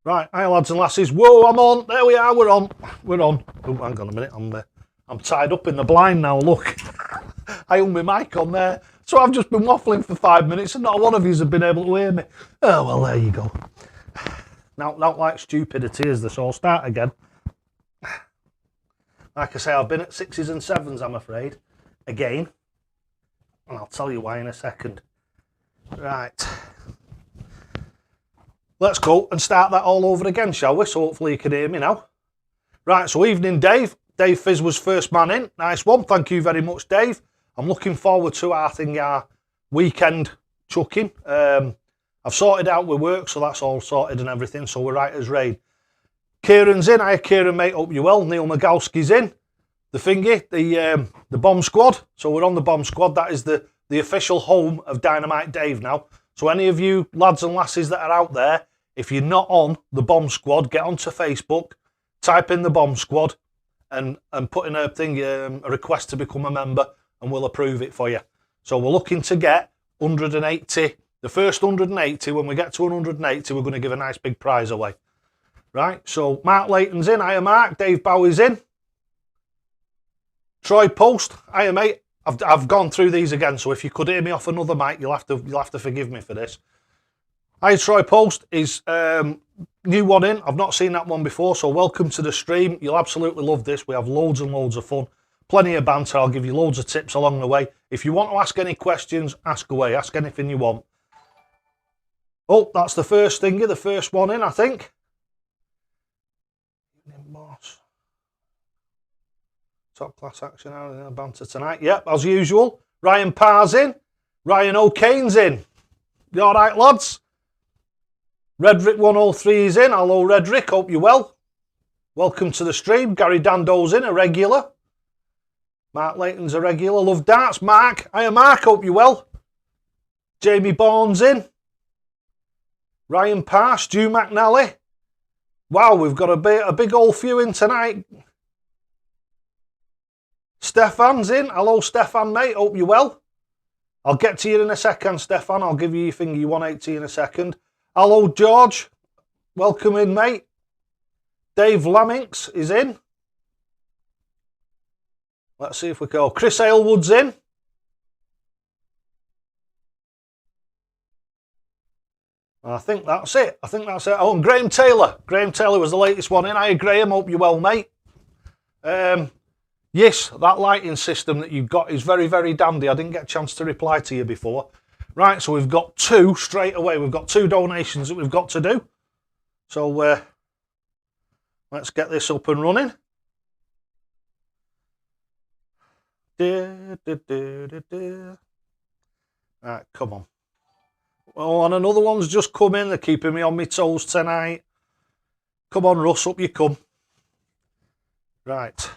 Right, hi lads and lasses. Whoa, I'm on. There we are. We're on. We're on. Oh, hang on a minute. I'm tied up in the blind now. Look, I hung my mic on there, so I've just been waffling for 5 minutes, and not one of you has been able to hear me. Oh well, there you go. Now, not like stupidity is this. I'll start again. Like I say, I've been at 6s and 7s. I'm afraid, again, and I'll tell you why in a second. Right. Let's go and start that all over again, shall we? So hopefully you can hear me now. Right, so evening, Dave. Dave Fizz was first man in. Nice one. Thank you very much, Dave. I'm looking forward to our weekend chucking. I've sorted out with work, so that's all sorted and everything, so we're right as rain. Kieran's in. Hiya, Kieran, mate. Hope you're well. Neil Magowski's in. The thingy, the bomb squad. So we're on the bomb squad. That is the official home of Dynamite Dave now. So any of you lads and lasses that are out there, if you're not on the bomb squad, get onto Facebook, type in the bomb squad, and put in a request to become a member, and we'll approve it for you. So we're looking to get 180. The first 180. When we get to 180, we're going to give a nice big prize away. Right. So Mark Layton's in. Hiya, Mark. Dave Bowie's in. Troy Post. Hiya, mate. I've gone through these again, so if you could hear me off another mic, you'll have to forgive me for this. Hi, Troy Post is new one in. I've not seen that one before, so welcome to the stream. You'll absolutely love this. We have loads and loads of fun, plenty of banter. I'll give you loads of tips along the way. If you want to ask any questions, ask away. Ask anything you want. Oh, that's the first thingy, the first one in, I think. Top class action out in the banter tonight. Yep, as usual. Ryan Parr's in. Ryan O'Kane's in. You all right, lads? Redrick 103 is in. Hello, Redrick. Hope you're well. Welcome to the stream. Gary Dando's in, a regular. Mark Layton's a regular. Love darts. Mark. Hiya, Mark. Hope you're well. Jamie Bourne's in. Ryan Parr. Stu McNally. Wow, we've got a big old few in tonight. Stefan's in. Hello, Stefan, mate. Hope you're well. I'll get to you in a second, Stefan. I'll give you your thingy 180 in a second. Hello, George. Welcome in, mate. Dave Laminx is in. Let's see if we go. Chris Aylwood's in. I think that's it. Oh, and Graham Taylor. Graham Taylor was the latest one in. Hiya, Graham. Hope you're well, mate. Yes, that lighting system that you've got is very, very dandy. I didn't get a chance to reply to you before. Right, so we've got two straight away. We've got 2 donations that we've got to do. So let's get this up and running. Right, come on. Oh, and another one's just come in. They're keeping me on my toes tonight. Come on, Russ, up you come. Right.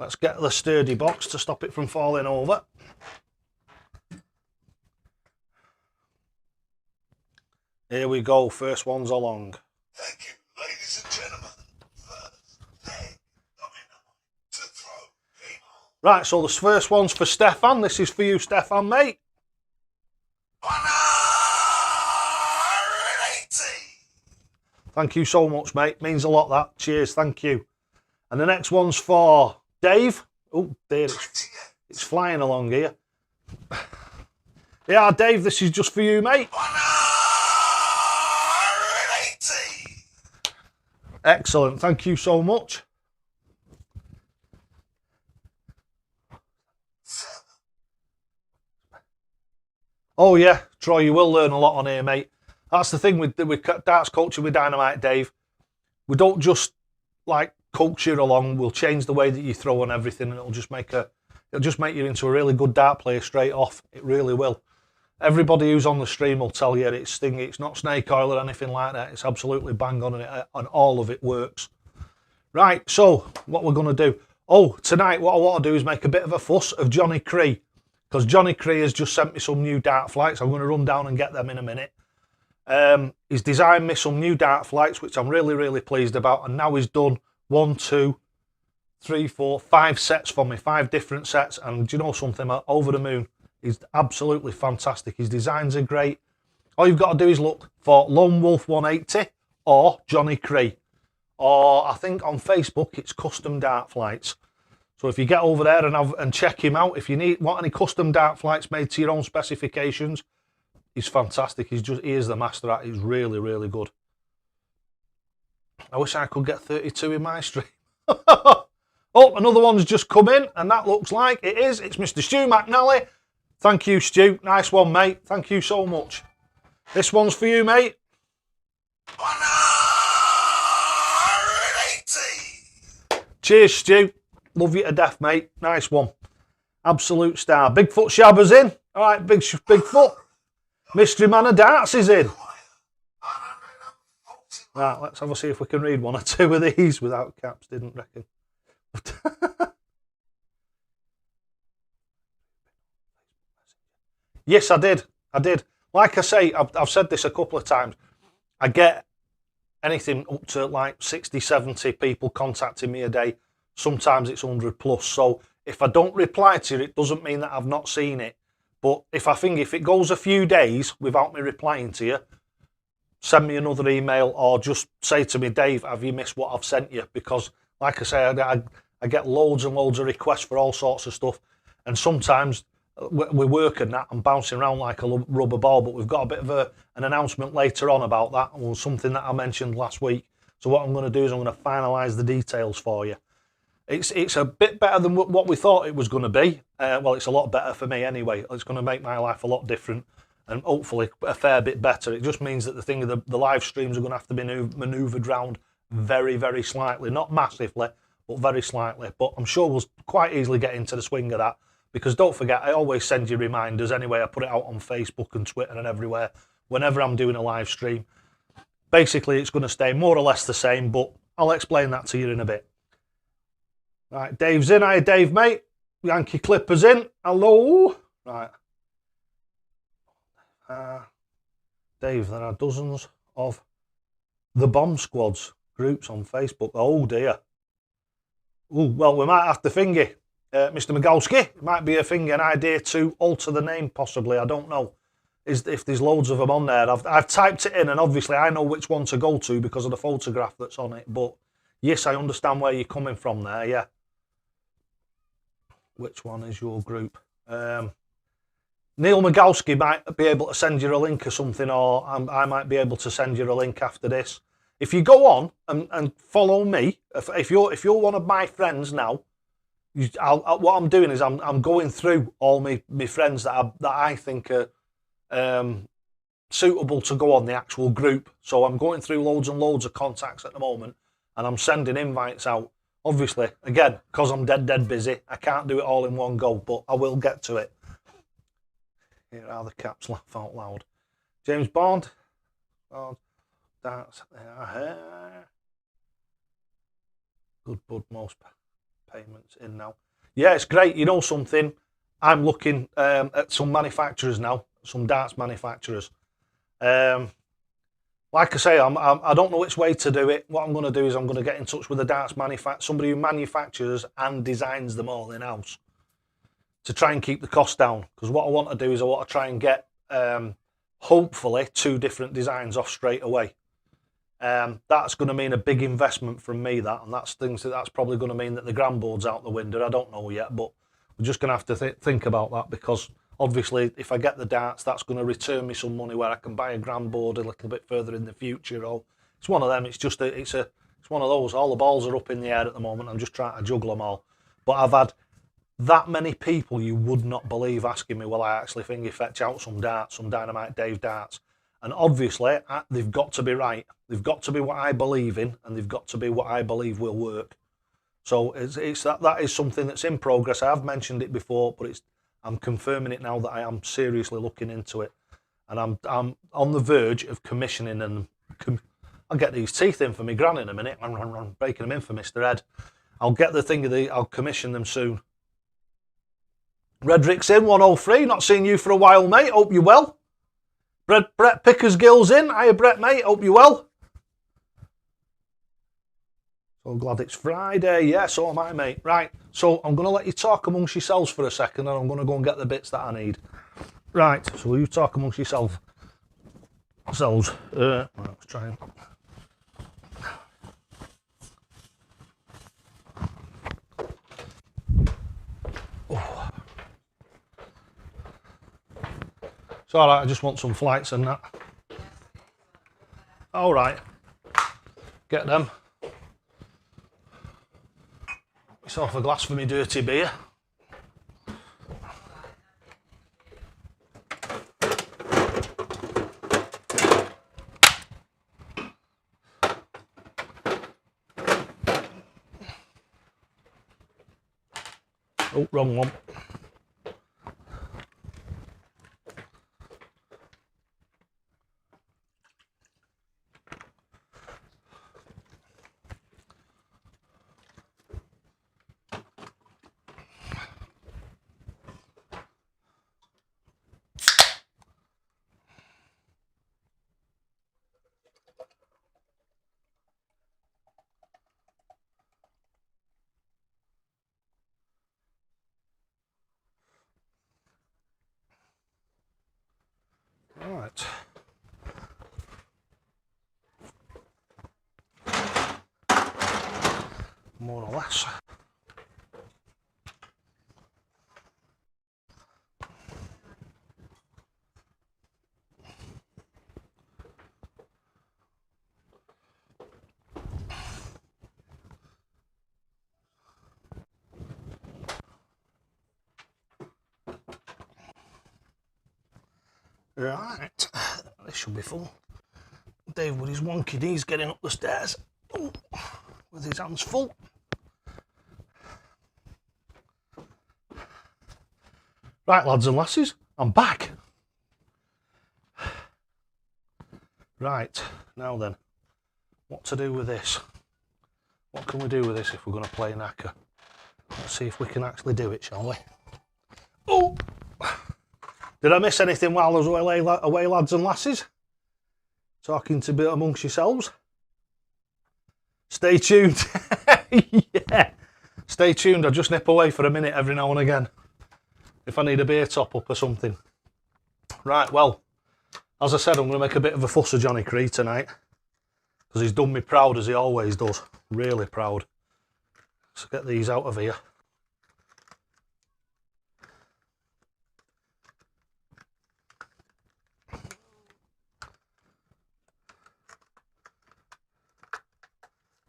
Let's get the sturdy box to stop it from falling over. Here we go. First one's along. Thank you, ladies and gentlemen. Right, so the first one's for Stefan. This is for you, Stefan, mate. 180. Thank you so much, mate. Means a lot, that. Cheers, thank you. And the next one's for Dave. Oh, there it's flying along here. Yeah, Dave, this is just for you, mate. 180. Excellent, thank you so much. Oh yeah, Troy, you will learn a lot on here, mate. That's the thing with darts coaching with Dynamite Dave. We don't just like coach you along. We'll change the way that you throw and everything, and it'll just make you into a really good dart player straight off. It really will. Everybody who's on the stream will tell you it's stingy. It's not snake oil or anything like that. It's absolutely bang on, and all of it works. Right, so what we're going to do. Oh, tonight what I want to do is make a bit of a fuss of Johnny Cree, because Johnny Cree has just sent me some new dart flights. I'm going to run down and get them in a minute. He's designed me some new dart flights, which I'm really, really pleased about, and now he's done 1, 2, 3, 4, 5 sets for me, 5 different sets, and do you know something? I'm over the moon. He's absolutely fantastic. His designs are great. All you've got to do is look for Lone Wolf 180 or Johnny Cree. Or I think on Facebook it's Custom Dart Flights. So if you get over there and check him out, if you want any custom dart flights made to your own specifications, he's fantastic. He is the master at it. He's really, really good. I wish I could get 32 in my stream. Oh, another one's just come in, and that looks like it is. It's Mr. Stu McNally. Thank you, Stu. Nice one, mate. Thank you so much. This one's for you, mate. 180. Cheers, Stu. Love you to death, mate. Nice one. Absolute star. Bigfoot Shabba's in. All right, Bigfoot. Mystery Man of Darts is in. Right, let's have a see if we can read one or two of these without caps. Didn't reckon. Yes, I did. Like I say, I've said this a couple of times. I get anything up to like 60, 70 people contacting me a day. Sometimes it's 100 plus. So if I don't reply to it doesn't mean that I've not seen it. But if it goes a few days without me replying to you, send me another email or just say to me, Dave, have you missed what I've sent you? Because like I say, I get loads and loads of requests for all sorts of stuff. And sometimes we're working that and bouncing around like a rubber ball, but we've got a bit of an announcement later on about that, or something that I mentioned last week. So what I'm going to do is I'm going to finalise the details for you. It's a bit better than what we thought it was going to be. Well, it's a lot better for me anyway. It's going to make my life a lot different and hopefully a fair bit better. It just means that the live streams are going to have to be manoeuvred round very, very slightly. Not massively, but very slightly. But I'm sure we'll quite easily get into the swing of that. Because don't forget, I always send you reminders anyway. I put it out on Facebook and Twitter and everywhere whenever I'm doing a live stream. Basically, it's going to stay more or less the same, but I'll explain that to you in a bit. Right, Dave's in. Hi, Dave, mate. Yankee Clippers in. Hello. Right. Dave, there are dozens of the Bomb Squads groups on Facebook. Oh, dear. Ooh, well, we might have to thingy. Mr. Migalski, it might be an idea to alter the name, possibly. I don't know. If there's loads of them on there. I've typed it in, and obviously I know which one to go to because of the photograph that's on it. But yes, I understand where you're coming from there, yeah. Which one is your group? Neil Migalski might be able to send you a link or something, or I might be able to send you a link after this. If you go on and follow me, if you're one of my friends now, what I'm doing is I'm going through all my friends that I think are suitable to go on the actual group. So I'm going through loads and loads of contacts at the moment, and I'm sending invites out. Obviously, again, because I'm dead busy, I can't do it all in one go, but I will get to it. Here are the caps, laugh out loud. James Bond. Oh, that's good bud, most payments in now. Yeah, it's great. You know something? I'm looking at some manufacturers now, some darts manufacturers. Like I say, I don't know which way to do it. What I'm going to do is I'm going to get in touch with a darts manufacturer, somebody who manufactures and designs them all in-house, to try and keep the cost down. Because what I want to do is I want to try and get, hopefully, 2 different designs off straight away. That's going to mean a big investment from me, and that's probably going to mean that the grand board's out the window. I don't know yet, but we're just going to have to think about that, because obviously if I get the darts, that's going to return me some money where I can buy a grand board a little bit further in the future. Or it's one of them. It's just it's one of those. All the balls are up in the air at the moment. I'm just trying to juggle them all. But I've had that many people you would not believe asking me, will I actually finger fetch out some darts, some Dynamite Dave darts? And obviously, they've got to be right. They've got to be what I believe in, and they've got to be what I believe will work. So that is something that's in progress. I have mentioned it before, but I'm confirming it now that I am seriously looking into it. And I'm on the verge of commissioning them. I'll get these teeth in for me gran in a minute. I'm breaking them in for Mr. Ed. I'll get I'll commission them soon. Redrick's in, 103. Not seen you for a while, mate. Hope you're well. Brett Pickersgill's in. Hiya, Brett, mate. Hope you're well. So glad it's Friday. Yeah, so am I, mate. Right, so I'm going to let you talk amongst yourselves for a second, and I'm going to go and get the bits that I need. Right, so you talk amongst yourselves. Let's try and It's alright, I just want some flights and that. Alright. Get them. Yourself a glass for me dirty beer. Oh, wrong one. Right. More or less. Right, this should be full. Dave with his wonky knees getting up the stairs. Ooh, with his hands full. Right, lads and lasses, I'm back. Right, now then, what to do with this? What can we do with this if we're going to play knacker? Let's see if we can actually do it, shall we? Oh! Did I miss anything while I was away, lads and lasses? Talking to bit amongst yourselves? Stay tuned. Yeah. Stay tuned. I'll just nip away for a minute every now and again. If I need a beer top up or something. Right, well, as I said, I'm going to make a bit of a fuss of Johnny Cree tonight. Because he's done me proud as he always does. Really proud. Let's get these out of here.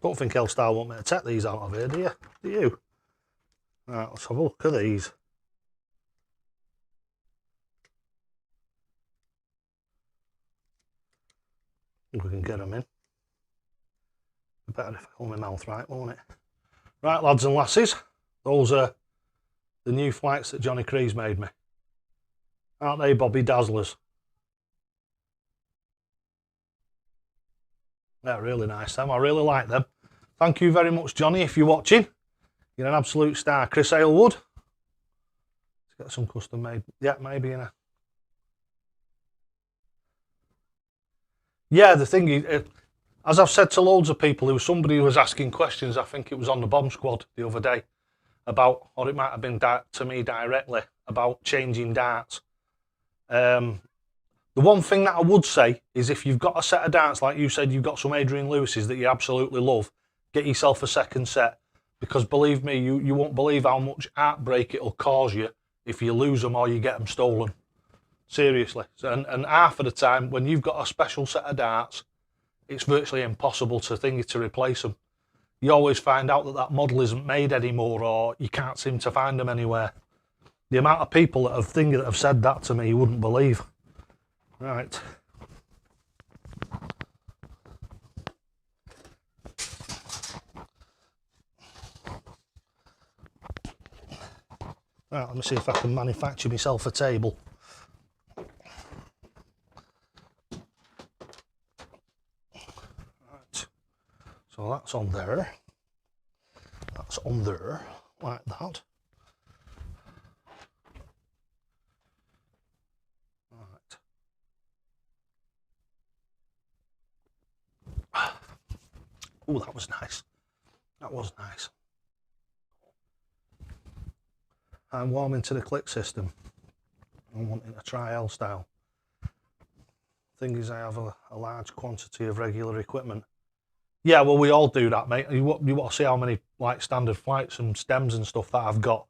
Don't think L-Star want me to take these out of here, do you? Do you? Right, let's have a look at these. If we can get them in. Better if I hold my mouth right, won't it? Right, lads and lasses, those are the new flights that Johnny Cree's made me. Aren't they Bobby Dazzlers? They're really nice, them. I really like them. Thank you very much, Johnny, if you're watching. You're an absolute star. Chris Aylwood. Let's get some custom made. Yeah, maybe in a... Yeah, the thing is, as I've said to loads of people, there was somebody who was asking questions, I think it was on the Bomb Squad the other day, about, or it might have been to me directly, about changing darts. The one thing that I would say is if you've got a set of darts, like you said, you've got some Adrian Lewis's that you absolutely love, get yourself a second set, because believe me, you won't believe how much heartbreak it'll cause you if you lose them or you get them stolen. Seriously. And half of the time, when you've got a special set of darts, it's virtually impossible to replace them. You always find out that that model isn't made anymore, or you can't seem to find them anywhere. The amount of people that have said that to me, you wouldn't believe. Right. Right, let me see if I can manufacture myself a table. Right. So that's on there. That's on there, like that. Oh, that was nice. That was nice. I'm warming to the click system. I'm wanting to try L-style. Thing is, I have a large quantity of regular equipment. Yeah, well, we all do that, mate. You want to see how many like standard flights and stems and stuff that I've got.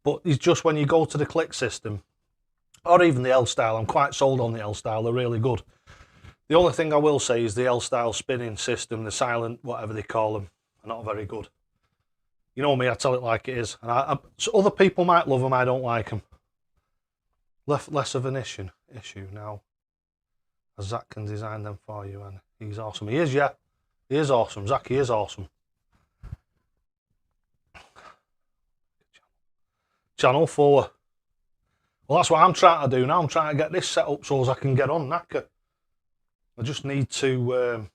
But it's just when you go to the click system, Or even the L-style. I'm quite sold on the L-style. They're really good. The only thing I will say is the L-style spinning system, the silent, whatever they call them, are not very good. You know me, I tell it like it is. And so other people might love them, I don't like them. Less of an issue now. As Zach can design them for you, and he's awesome. He is, yeah. He is awesome. Zach, he is awesome. Channel 4. Well, that's what I'm trying to do now. I'm trying to get this set up so as I can get on Knacker. I just need to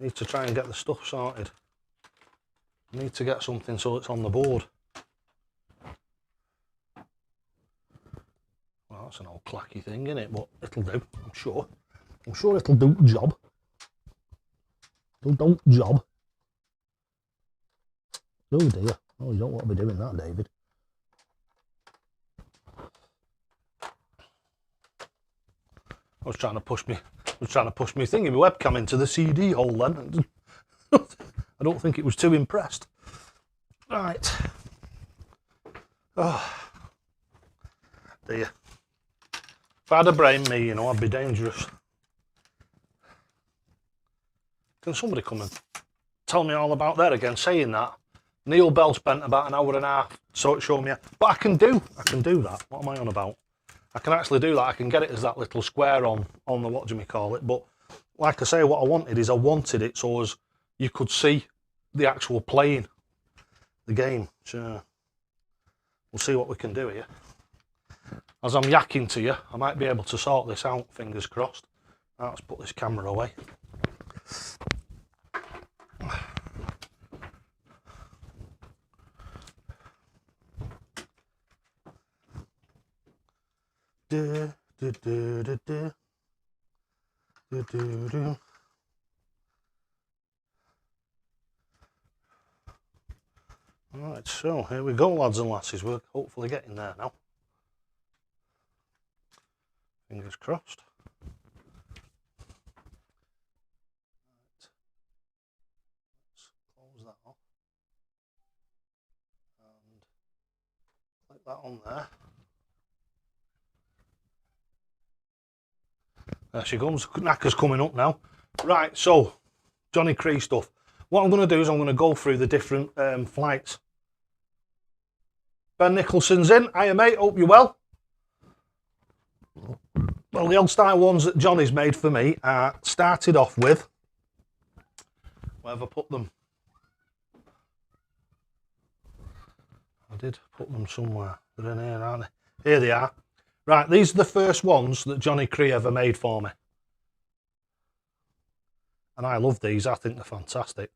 try and get the stuff sorted. I need to get something so it's on the board. Well, that's an old clacky thing, isn't it? But it'll do, I'm sure. I'm sure it'll do the job. It'll do the job. Oh dear. Oh, you don't want to be doing that, David. I was trying to push me thingy, my webcam into the CD hole then. I don't think it was too impressed. Right. Oh dear. If I had a brain, me, you know, I'd be dangerous. Can somebody come and tell me all about that again? Saying that, Neil Bell spent about an hour and a half so showing me. But I can do that. What am I on about? I can actually do that. I can get it as that little square on the what do you call it? But like I say, what I wanted it so as you could see the actual playing the game. So we'll see what we can do here. As I'm yakking to you, I might be able to sort this out, fingers crossed. Now let's put this camera away. Right, so here we go, lads and lasses. We're hopefully getting there now. Fingers crossed. Right. Let's close that off and click that on there. There she comes. Knacker's coming up now. Right, so Johnny Cree stuff. What I'm going to do is I'm going to go through the different flights. Ben Nicholson's in. Hiya, mate. Hope you're well. Well, the old style ones that Johnny's made for me are started off with. Where have I put them? I did put them somewhere. They're in here, aren't they? Here they are. Right, these are the first ones that Johnny Cree ever made for me. And I love these. I think they're fantastic.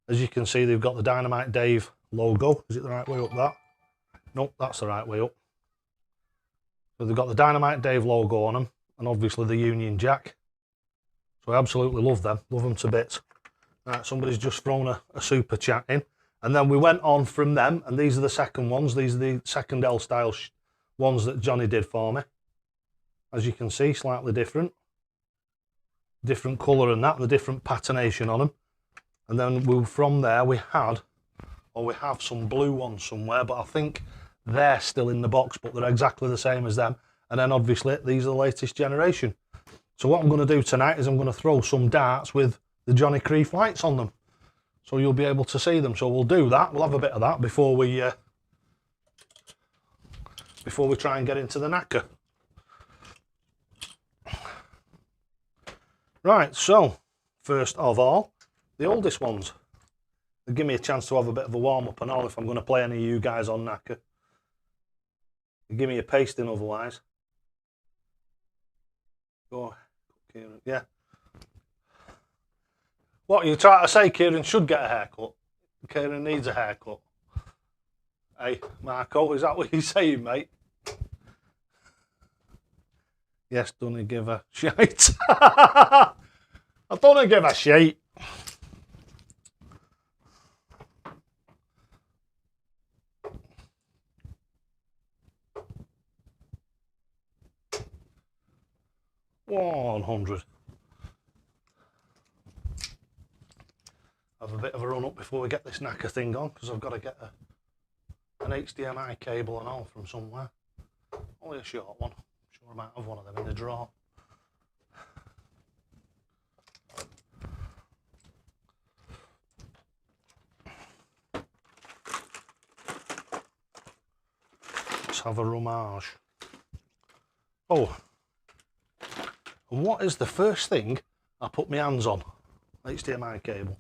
As you can see, they've got the Dynamite Dave logo. Is it the right way up, that? Nope, that's the right way up. So they've got the Dynamite Dave logo on them, and obviously the Union Jack. So I absolutely love them to bits. Right, somebody's just thrown a super chat in. And then we went on from them, and these are the second ones. These are the second L-style ones that Johnny did for me. As you can see, slightly different. Different colour and that, the different patination on them. And then from there we have some blue ones somewhere, but I think they're still in the box, but they're exactly the same as them. And then obviously these are the latest generation. So what I'm going to do tonight is I'm going to throw some darts with the Johnny Cree flights on them. So you'll be able to see them. So we'll do that. We'll have a bit of that before we try and get into the Knacker. Right, so first of all, the oldest ones. They give me a chance to have a bit of a warm-up and all if I'm going to play any of you guys on Knacker. They give me a pasting otherwise. Go, Kieran. Yeah. What, you trying to say Kieran should get a haircut? Kieran needs a haircut. Hey, Marco, is that what you're saying, mate? Yes, don't give a shite. I don't give a shite. $100. Have a bit of a run up before we get this Knacker thing on, because I've got to get a an HDMI cable and all from somewhere. Only a short one. I'm sure I might have one of them in the drawer. Let's have a rummage. Oh, and what is the first thing I put my hands on? HDMI cable.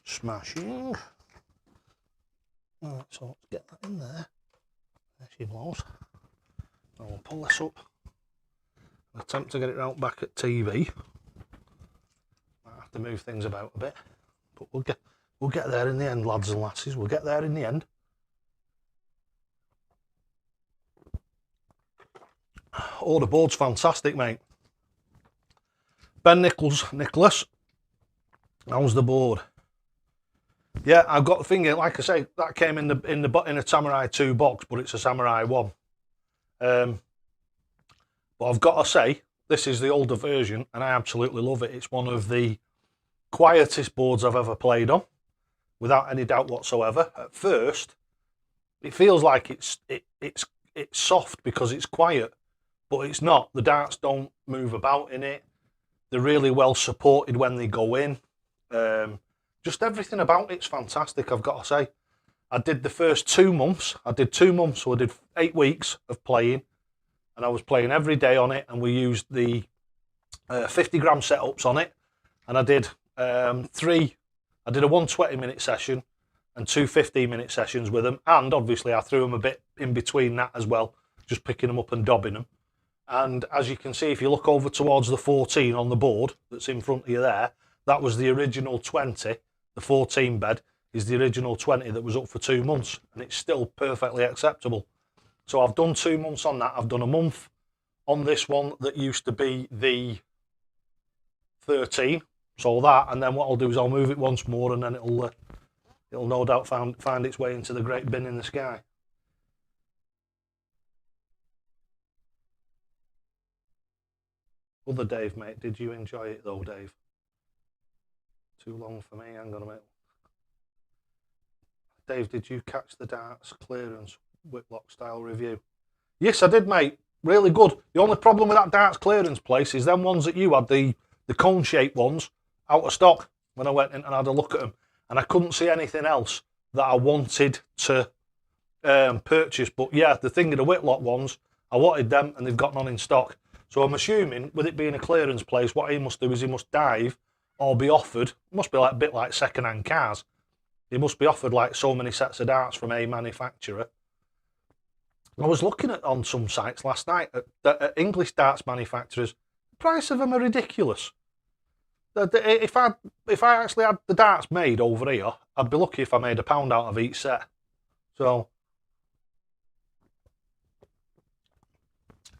Smashing. Right, so let's get that in there. There she blows. Now we'll pull this up. Attempt to get it right back at TV. Might have to move things about a bit, but we'll get there in the end, lads and lasses. We'll get there in the end. Oh, the board's fantastic, mate. Ben Nicholas, how's the board? Yeah, I've got the thing here. Like I say, that came in a Samurai 2 box, but it's a Samurai 1. But I've got to say, this is the older version, and I absolutely love it. It's one of the quietest boards I've ever played on, without any doubt whatsoever. At first, it feels like it's soft because it's quiet, but it's not. The darts don't move about in it. They're really well supported when they go in. Just everything about it's fantastic, I've got to say. I did the first 2 months. I did 2 months, so I did 8 weeks of playing. And I was playing every day on it, and we used the 50-gram setups on it. And I did I did a 120-minute session and 2 15-minute sessions with them. And obviously I threw them a bit in between that as well, just picking them up and dobbing them. And as you can see, if you look over towards the 14 on the board that's in front of you there, that was the original 20. The 14 bed is the original 20 that was up for 2 months, and it's still perfectly acceptable. So I've done 2 months on that. I've done a month on this one that used to be the 13. So that, and then what I'll do is I'll move it once more, and then it'll no doubt find its way into the great bin in the sky. Other Dave, mate, did you enjoy it though, Dave? Too long for me, hang on a minute. Dave, did you catch the darts clearance Whitlock style review? Yes, I did, mate. Really good. The only problem with that darts clearance place is them ones that you had, the cone-shaped ones, out of stock when I went in and had a look at them. And I couldn't see anything else that I wanted to purchase. But yeah, the thing of the Whitlock ones, I wanted them and they've got none in stock. So I'm assuming, with it being a clearance place, what he must do is he must dive or be offered, must be like a bit like second-hand cars. He must be offered like so many sets of darts from a manufacturer. I was looking at on some sites last night at English darts manufacturers. The price of them are ridiculous. If I actually had the darts made over here, I'd be lucky if I made £1 out of each set. So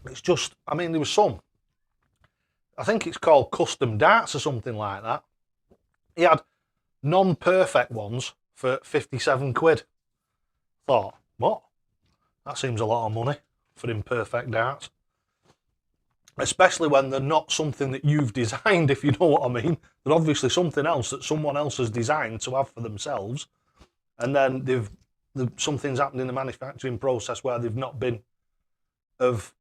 it's just, I mean, there was some. I think it's called custom darts or something like that. He had non-perfect ones for 57 quid. Thought, what? That seems a lot of money for imperfect darts. Especially when they're not something that you've designed, if you know what I mean. They're obviously something else that someone else has designed to have for themselves. And then something's happened in the manufacturing process where they've not been of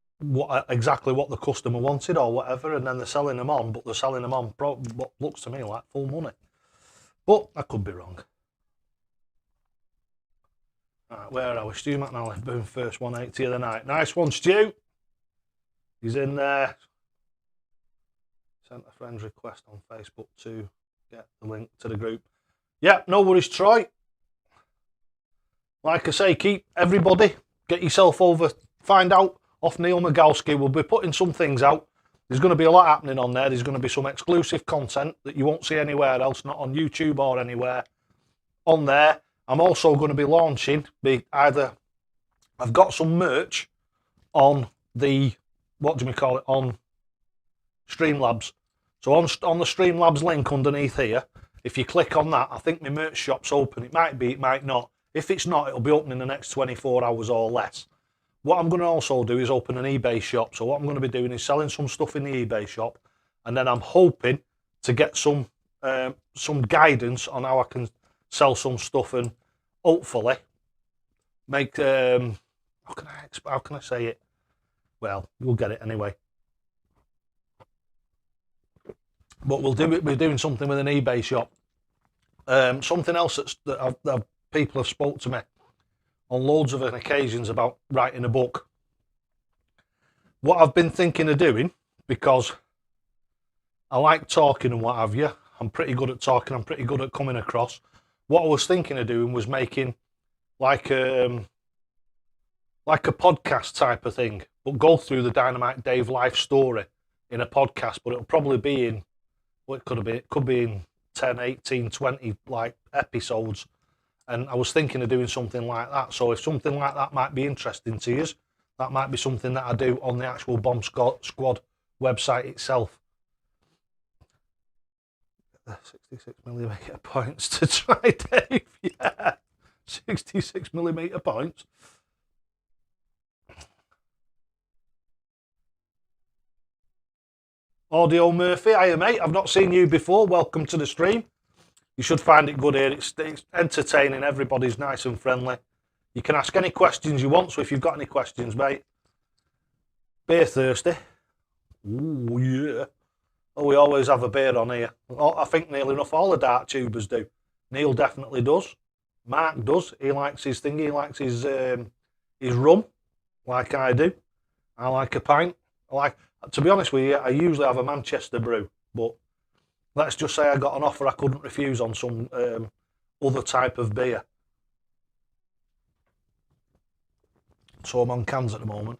exactly what the customer wanted or whatever, and then they're selling them on, but they're selling them on what looks to me like full money. But I could be wrong. Right, where are we? Stu McNally, boom, first 180 of the night. Nice one, Stu. He's in there. Sent a friend's request on Facebook to get the link to the group. Yeah, no worries, Troy. Like I say, keep everybody, get yourself over, find out off Neil Migalski. We'll be putting some things out. There's going to be a lot happening on there. There's going to be some exclusive content that you won't see anywhere else, not on YouTube or anywhere on there. I'm also going to be launching I've got some merch on the, what do we call it, on Streamlabs. So on the Streamlabs link underneath here, if you click on that, I think my merch shop's open. It might be, it might not. If it's not, it'll be open in the next 24 hours or less. What I'm going to also do is open an eBay shop. So what I'm going to be doing is selling some stuff in the eBay shop, and then I'm hoping to get some guidance on how I can sell some stuff and hopefully make how can I say it? Well, you'll get it anyway. But we'll do it. We're doing something with an eBay shop. Something else that people have spoke to me on loads of occasions about writing a book. What I've been thinking of doing, because I like talking and what have you. I'm pretty good at talking. I'm pretty good at coming across. What I was thinking of doing was making like a podcast type of thing, but go through the Dynamite Dave life story in a podcast. But it'll probably be in, what it could be in 10, 18, 20 like episodes. And I was thinking of doing something like that. So if something like that might be interesting to you, that might be something that I do on the actual Bomb Squad website itself. 66mm points to try, Dave. Yeah, 66mm points. Audio Murphy, hiya mate, I've not seen you before. Welcome to the stream. You should find it good here. It's entertaining. Everybody's nice and friendly. You can ask any questions you want. So if you've got any questions, mate. Beer thirsty? Ooh, yeah. Oh, we always have a beer on here. I think nearly enough all the dark tubers do. Neil definitely does. Mark does. He likes his thing. He likes his rum, like I do. I like a pint. To be honest with you, I usually have a Manchester brew, but let's just say I got an offer I couldn't refuse on some other type of beer. So I'm on cans at the moment.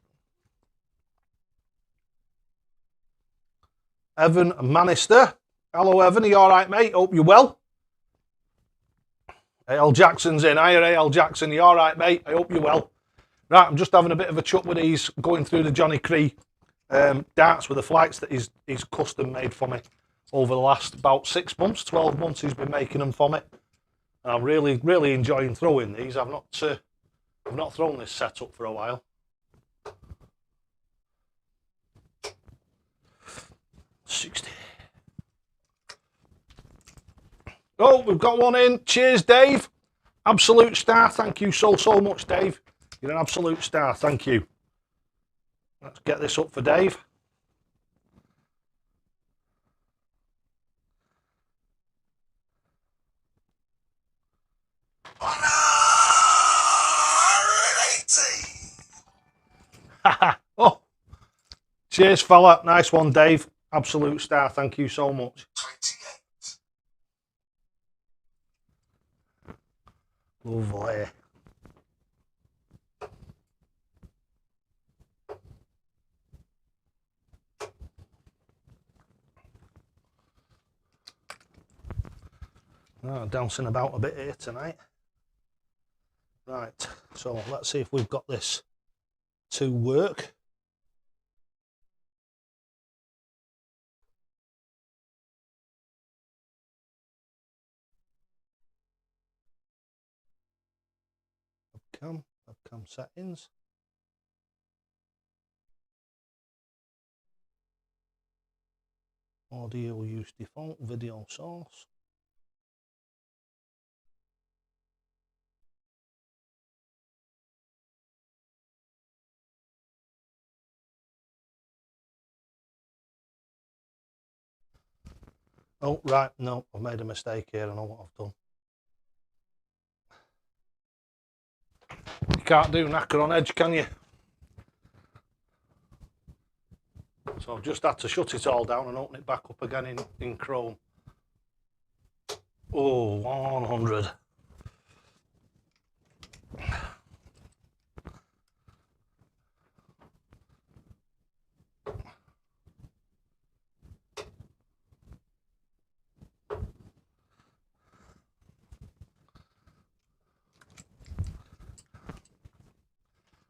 Evan Manister. Hello, Evan. Are you all right, mate? Hope you're well. A.L. Jackson's in. Hiya, A.L. Jackson. You all right, mate? I hope you're well. Right, I'm just having a bit of a chuck with these, going through the Johnny Cree darts with the flights that he's custom made for me over the last about 6 months, 12 months. He's been making them for me. And I'm really, really enjoying throwing these. I've not thrown this setup for a while. 60. Oh, we've got one in. Cheers, Dave. Absolute star. Thank you so much, Dave. You're an absolute star. Thank you. Let's get this up for Dave. Oh, cheers, fella. Nice one, Dave. Absolute star. Thank you so much. 28. Lovely. Oh, dancing about a bit here tonight. Right, so let's see if we've got this to work. Webcam settings. Audio use default, video source. Oh, right, no, I've made a mistake here. I know what I've done. You can't do knacker on edge, can you? So I've just had to shut it all down and open it back up again in Chrome. Oh, 100.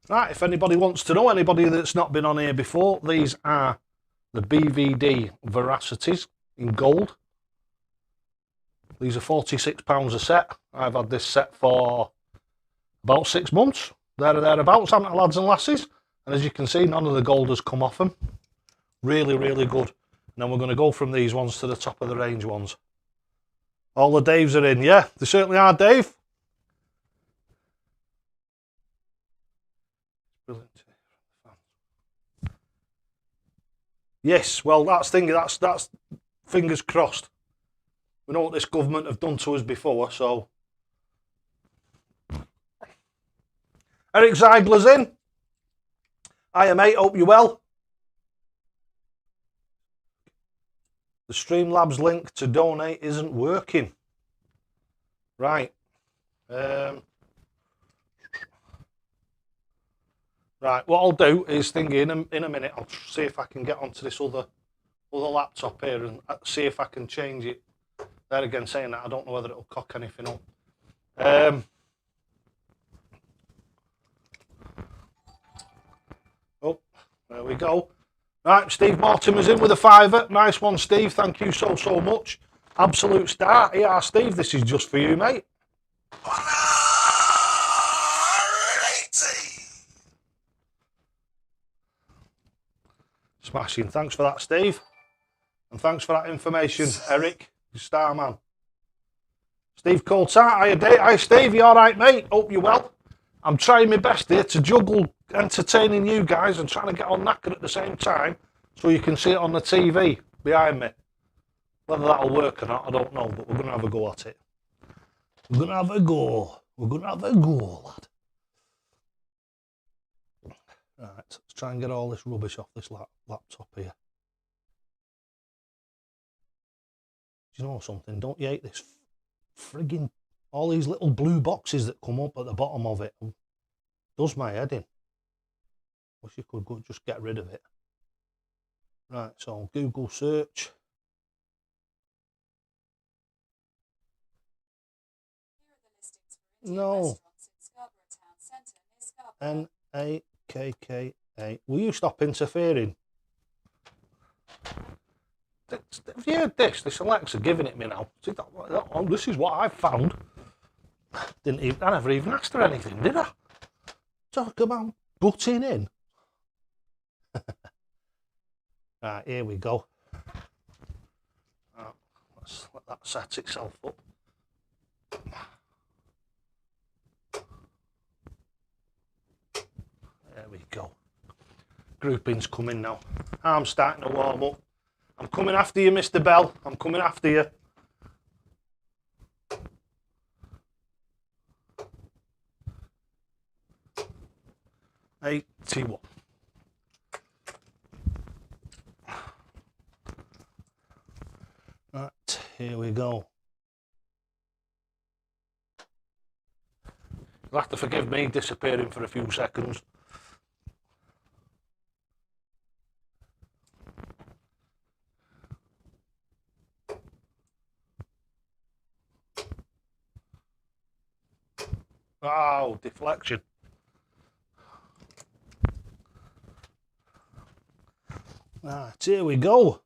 Right, if anybody wants to know, anybody that's not been on here before, these are the BVD Veracities in gold. These are £46 a set. I've had this set for about 6 months, there or thereabouts, haven't I, lads and lasses? And as you can see, none of the gold has come off them. Really, really good. And then we're going to go from these ones to the top of the range ones. All the Daves are in, yeah, they certainly are, Dave. Yes, well, that's fingers crossed. We know what this government have done to us before, so. Eric Ziegler's in. Hiya, mate, hope you're well. The Streamlabs link to donate isn't working. Right. Right, what I'll do is in a minute, I'll see if I can get onto this other laptop here and see if I can change it. There again, saying that, I don't know whether it'll cock anything up. Oh, there we go. Right, Steve Mortimer's in with a £5. Nice one, Steve. Thank you so much. Absolute star. Yeah, Steve, this is just for you, mate. 180. Smashing. Thanks for that, Steve. And thanks for that information, Eric. You star man. Steve Coltart. Hi, Steve. You all right, mate? Hope you're well. I'm trying my best here to juggle entertaining you guys and trying to get on knackered at the same time so you can see it on the TV behind me. Whether that'll work or not, I don't know, but we're going to have a go at it. We're going to have a go. We're going to have a go, lad. Right, let's try and get all this rubbish off this laptop here. Do you know something? Don't you hate this frigging, all these little blue boxes that come up at the bottom of it? Does my head in. Wish you could just get rid of it. Right, so Google search. No. N-A-K-K-A. Will you stop interfering? Have you heard this? This Alexa giving it me now. Oh, this is what I found. I never even asked her anything, did I? Talk about butting in. Right, here we go. Right, let's let that set itself up. There we go. Grouping's coming now. I'm starting to warm up. I'm coming after you, Mr. Bell. I'm coming after you. $81. Right, here we go. You'll have to forgive me disappearing for a few seconds. Oh, deflection. Right, here we go.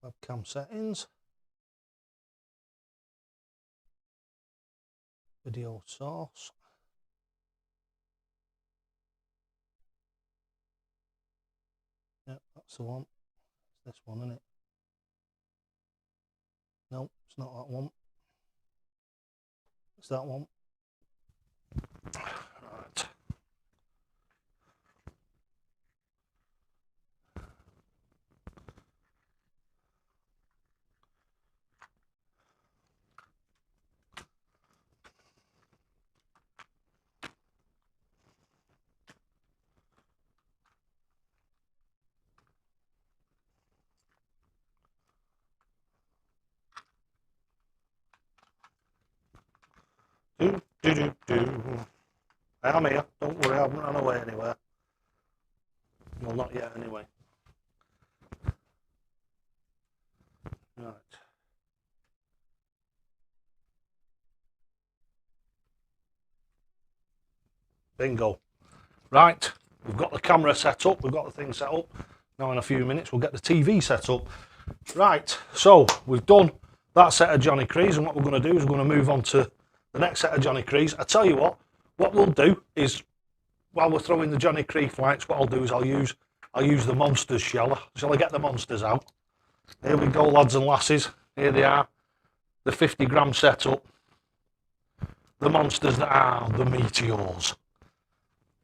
Webcam settings. Video source. Yep, that's the one. It's this one, isn't it? No, it's not that one. It's that one. Right. I'm here. Don't worry, I haven't run away anywhere. Well, not yet anyway. Right. Bingo. Right, we've got the camera set up, we've got the thing set up. Now in a few minutes we'll get the TV set up. Right, so we've done that set of Johnny Crees, and what we're going to do is we're going to move on to the next set of Johnny Crees. I tell you what we'll do is, while we're throwing the Johnny Cree flights, what I'll do is I'll use the monsters, shall I? Shall I get the monsters out? Here we go, lads and lasses. Here they are. The 50-gram setup. The monsters that are the meteors.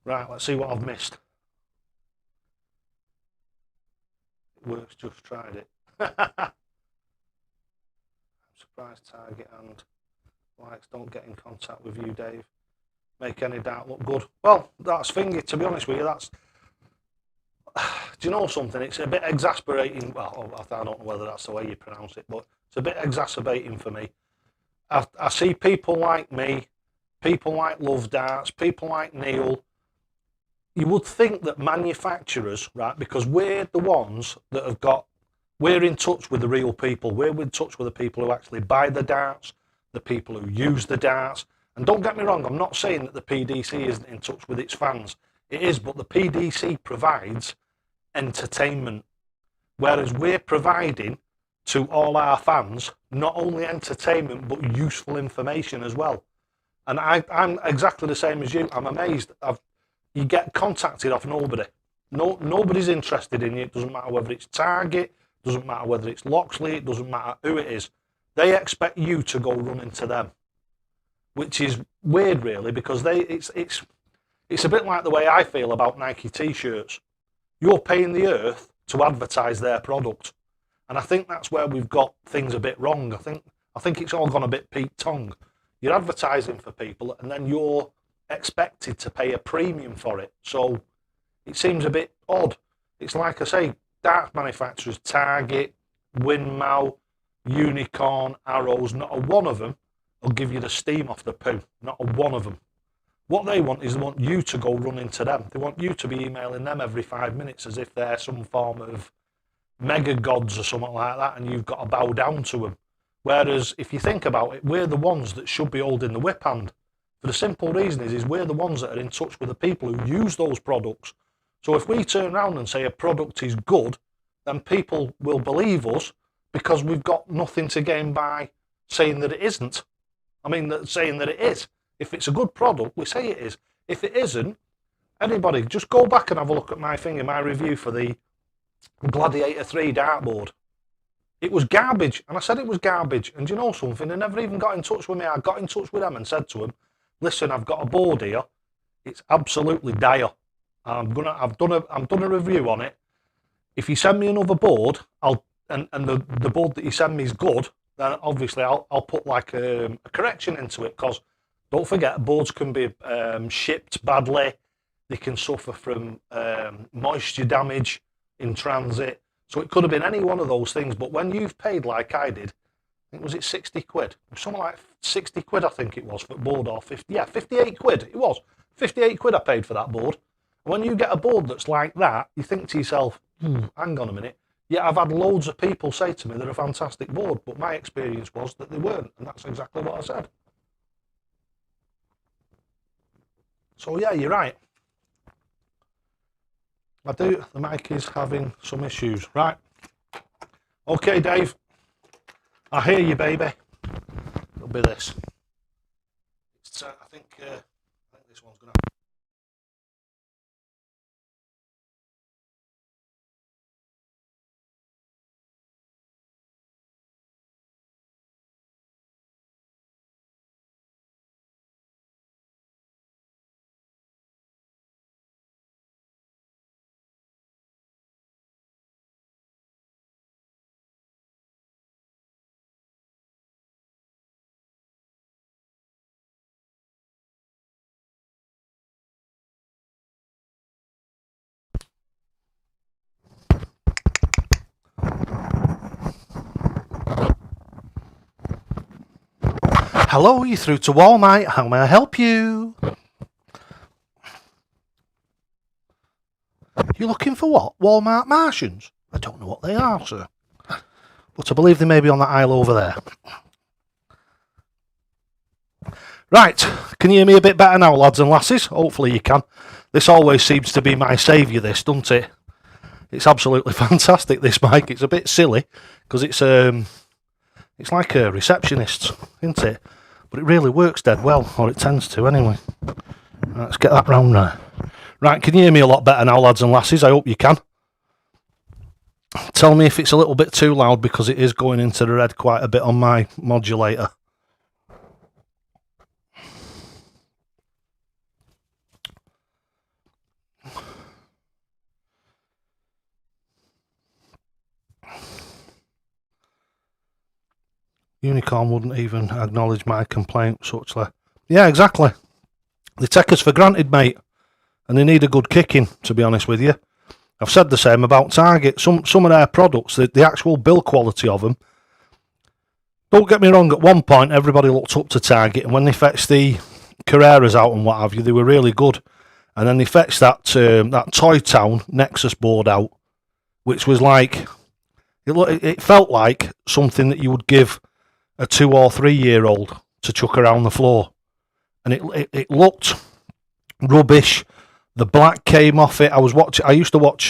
Right, let's see what I've missed. It works, just tried it. I'm surprised target and likes don't get in contact with you, Dave. Make any dart look good. Well, that's thingy, to be honest with you. That's. Do you know something? It's a bit exasperating. Well, I don't know whether that's the way you pronounce it, but it's a bit exacerbating for me. I see people like me, people like Love Darts, people like Neil. You would think that manufacturers, right, because we're the ones that have got, we're in touch with the real people. We're in touch with the people who actually buy the darts, the people who use the darts. And don't get me wrong, I'm not saying that the PDC isn't in touch with its fans. It is, but the PDC provides entertainment, whereas we're providing to all our fans not only entertainment but useful information as well. And I'm exactly the same as you. I'm amazed. You get contacted off nobody. Nobody's interested in you. It doesn't matter whether it's Target, doesn't matter whether it's Loxley, it doesn't matter who it is. They expect you to go run into them, which is weird, really, because it's a bit like the way I feel about Nike T-shirts. You're paying the earth to advertise their product, and I think that's where we've got things a bit wrong. I think it's all gone a bit Pete Tong. You're advertising for people, and then you're expected to pay a premium for it. So it seems a bit odd. It's like I say, dart manufacturers, Target, Winmau, Unicorn, Arrows, not a one of them will give you the steam off the poo. Not a one of them. What they want is they want you to go run into them. They want you to be emailing them every 5 minutes as if they're some form of mega gods or something like that, and you've got to bow down to them. Whereas if you think about it, we're the ones that should be holding the whip hand. For the simple reason is we're the ones that are in touch with the people who use those products. So if we turn around and say a product is good, then people will believe us because we've got nothing to gain by saying that it isn't. I mean, saying that it is. If it's a good product, we say it is. If it isn't, anybody, just go back and have a look at my thing in my review for the Gladiator 3 dartboard. It was garbage, and I said it was garbage. And do you know something? They never even got in touch with me. I got in touch with them and said to them, listen, I've got a board here. It's absolutely dire. I'm done a review on it. If you send me another board, and the board that you send me is good, then obviously I'll put like a correction into it, because don't forget, boards can be shipped badly. They can suffer from moisture damage in transit. So it could have been any one of those things. But when you've paid like I did, I think, was it 60 quid? Something like 60 quid, I think it was, for board, or 50. Yeah, 58 quid. It was 58 quid I paid for that board. And when you get a board that's like that, you think to yourself, hang on a minute. Yeah, I've had loads of people say to me they're a fantastic board, but my experience was that they weren't, and that's exactly what I said. So yeah, you're right. I do. The mic is having some issues. Right. Okay, Dave. I hear you, baby. It'll be this. I think this one's gonna. Hello, you're through to Walmart. How may I help you? You're looking for what? Walmart Martians? I don't know what they are, sir. But I believe they may be on that aisle over there. Right, can you hear me a bit better now, lads and lasses? Hopefully you can. This always seems to be my saviour, this, doesn't it? It's absolutely fantastic, this mic. It's a bit silly, because it's like a receptionist's, isn't it? But it really works dead well, or it tends to anyway. Let's get that round there. Right, can you hear me a lot better now, lads and lasses? I hope you can. Tell me if it's a little bit too loud, because it is going into the red quite a bit on my modulator. Unicorn wouldn't even acknowledge my complaint, suchly. Yeah, exactly. They take us for granted, mate. And they need a good kicking, to be honest with you. I've said the same about Target. Some of their products, the actual build quality of them. Don't get me wrong, at one point everybody looked up to Target, and when they fetched the Carreras out and what have you, they were really good. And then they fetched that Toy Town Nexus board out, which was like, it felt like something that you would give a 2 or 3 year old to chuck around the floor. And it looked rubbish. The black came off it. I used to watch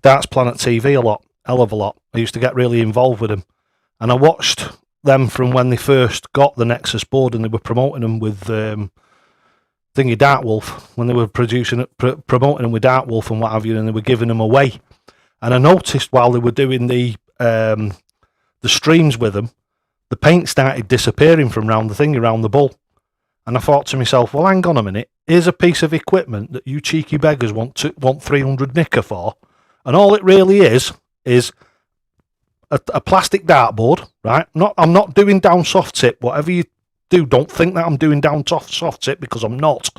Darts Planet TV a lot, hell of a lot. I used to get really involved with them, and I watched them from when they first got the Nexus board, and they were promoting them with thingy Dart Wolf, when they were promoting them with Dart Wolf and what have you, and they were giving them away. And I noticed while they were doing the streams with them, the paint started disappearing from round the thing around the bull. And I thought to myself, well, hang on a minute. Here's a piece of equipment that you cheeky beggars want 300 nicker for, and all it really is a plastic dartboard, right? I'm not doing down soft tip. Whatever you do, don't think that I'm doing down soft tip, because I'm not.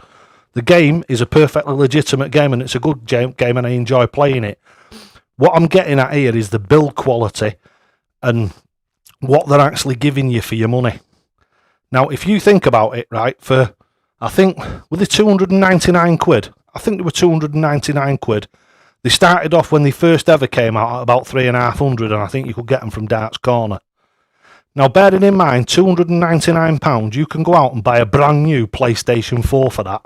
The game is a perfectly legitimate game, and it's a good game, and I enjoy playing it. What I'm getting at here is the build quality and what they're actually giving you for your money. Now, if you think about it, right, for, I think, were they 299 quid? I think they were 299 quid. They started off when they first ever came out at about 3,500, and I think you could get them from Darts Corner. Now, bearing in mind, £299, you can go out and buy a brand new PlayStation 4 for that,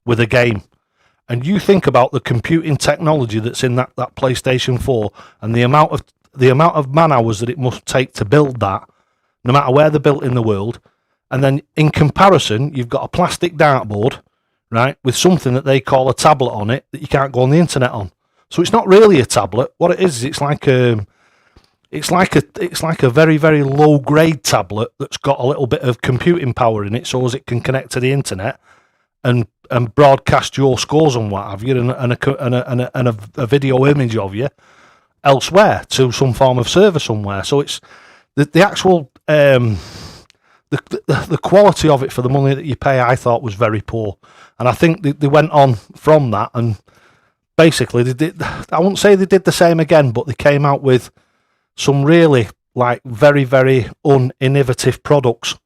with a game. And you think about the computing technology that's in that PlayStation 4, and the amount of man hours that it must take to build that, no matter where they're built in the world. And then in comparison, you've got a plastic dartboard, right, with something that they call a tablet on it that you can't go on the internet on. So it's not really a tablet. What it is, it's like a very, very low grade tablet that's got a little bit of computing power in it, so as it can connect to the internet and broadcast your scores and what have you, and a video image of you elsewhere to some form of server somewhere. So it's the actual the quality of it for the money that you pay, I thought, was very poor. And I think they went on from that, and basically they did, I wouldn't say they did the same again, but they came out with some really, like, very, very uninnovative products.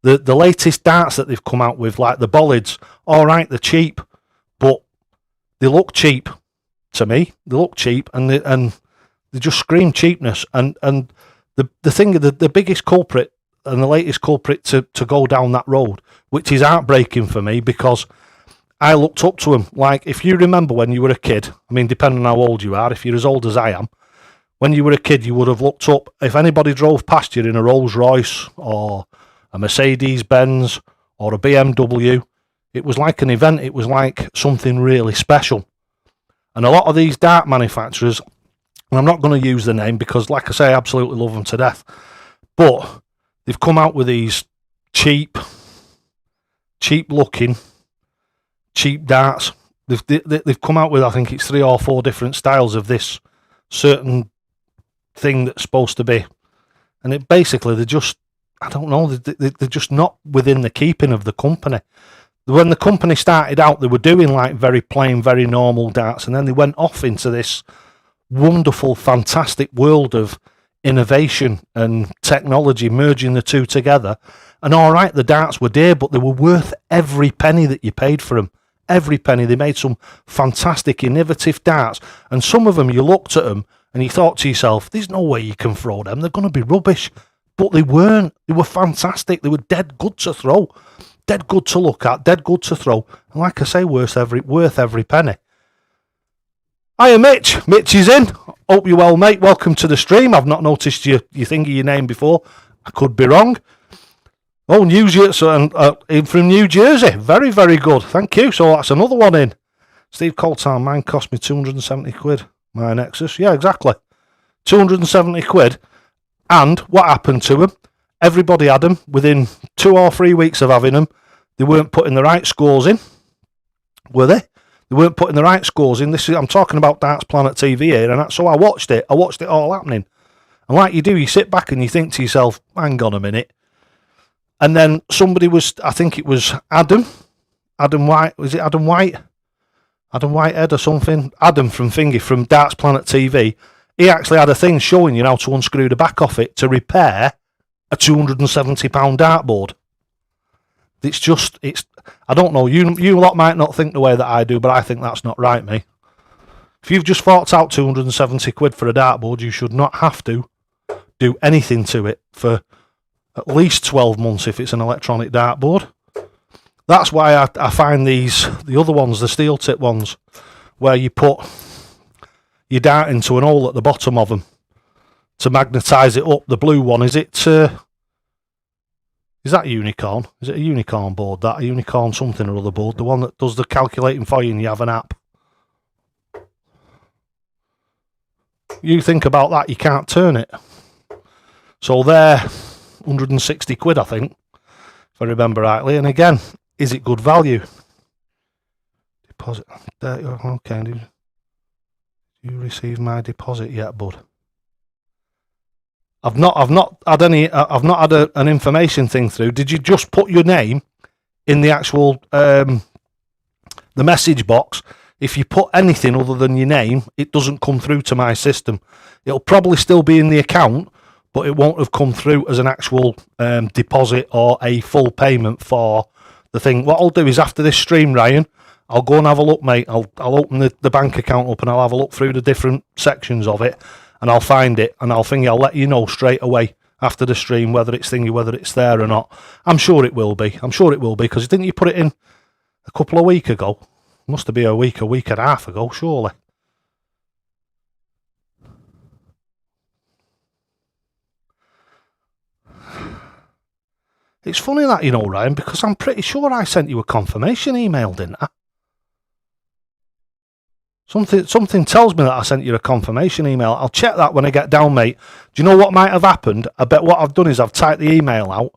The latest darts that they've come out with, like the bollards, all right, they're cheap, but they look cheap to me. They look cheap, and they just scream cheapness. And the thing, the biggest culprit and the latest culprit to go down that road, which is heartbreaking for me, because I looked up to him. Like, if you remember when you were a kid, I mean, depending on how old you are, if you're as old as I am, when you were a kid, you would have looked up, if anybody drove past you in a Rolls Royce or a Mercedes Benz or a BMW, it was like an event. It was like something really special. And a lot of these dart manufacturers, and I'm not going to use the name because, like I say, I absolutely love them to death, but they've come out with these cheap looking, cheap darts. They've come out with, I think it's 3 or 4 different styles of this certain thing that's supposed to be, and it basically, they're just, I don't know, they're just not within the keeping of the company. When the company started out, they were doing like very plain, very normal darts, and then they went off into this wonderful, fantastic world of innovation and technology, merging the two together. And all right, the darts were dear, but they were worth every penny that you paid for them. Every penny. They made some fantastic, innovative darts, and some of them, you looked at them and you thought to yourself, there's no way you can throw them, they're going to be rubbish. But they weren't. They were fantastic. They were dead good to throw, dead good to look at, dead good to throw, and like I say, worth every penny. Hiya, Mitch. Mitch is in. Hope you're well, mate. Welcome to the stream. I've not noticed your thing of your name before. I could be wrong. Oh, from New Jersey. Very, very good. Thank you. So that's another one in. Steve Coltown, mine cost me 270 quid. My Nexus. Yeah, exactly. 270 quid. And what happened to them? Everybody had them. Within 2 or 3 weeks of having them, they weren't putting the right scores in. Were they? They weren't putting the right scores in. I'm talking about Darts Planet TV here, and that's so I watched it. I watched it all happening. And like you do, you sit back and you think to yourself, hang on a minute. And then somebody was, I think it was Adam White, was it Adam White? Adam Whitehead or something? Adam from Thingy, from Darts Planet TV. He actually had a thing showing you how to unscrew the back off it to repair a £270 dartboard. I don't know, you lot might not think the way that I do, but I think that's not right, mate. If you've just forked out 270 quid for a dartboard, you should not have to do anything to it for at least 12 months if it's an electronic dartboard. That's why I find the other ones, the steel tip ones, where you put your dart into an hole at the bottom of them to magnetise it up. The blue one, is that Unicorn? Is it a Unicorn board? That a Unicorn something or other board? The one that does the calculating for you and you have an app. You think about that, you can't turn it. So they're 160 quid, I think, if I remember rightly. And again, is it good value? Deposit. Okay, did you receive my deposit yet, bud? I've not had an information thing through. Did you just put your name in the actual the message box? If you put anything other than your name, it doesn't come through to my system. It'll probably still be in the account, but it won't have come through as an actual deposit or a full payment for the thing. What I'll do is after this stream, Ryan, I'll go and have a look, mate. I'll open the bank account up and I'll have a look through the different sections of it, and I'll find it, and I'll let you know straight away after the stream whether it's there or not. I'm sure it will be, because didn't you put it in a couple of weeks ago? Must have been a week and a half ago, surely. It's funny that, you know, Ryan, because I'm pretty sure I sent you a confirmation email, didn't I? Something tells me that I sent you a confirmation email. I'll check that when I get down, mate. Do you know what might have happened? I bet what I've done is I've typed the email out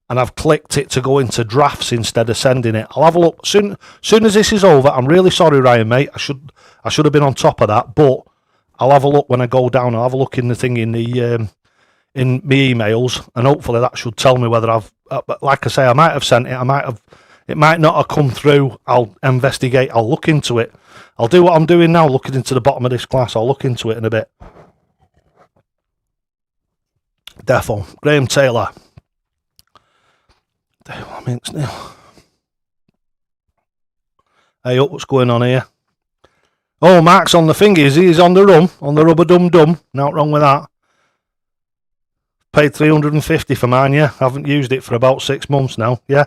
and I've clicked it to go into drafts instead of sending it. I'll have a look soon as this is over. I'm really sorry, Ryan, mate. I should have been on top of that, but I'll have a look when I go down. I'll have a look in the thing in my emails, and hopefully that should tell me whether I've. Like I say, I might have sent it. It might not have come through. I'll investigate. I'll look into it. I'll do what I'm doing now, looking into the bottom of this glass. I'll look into it in a bit. Defo. Graham Taylor. Hey, what's going on here? Oh, Mark's on the fingers. He's on the rum, on the rubber dum dum. Not wrong with that. Paid 350 for mine, yeah. Haven't used it for about 6 months now, yeah.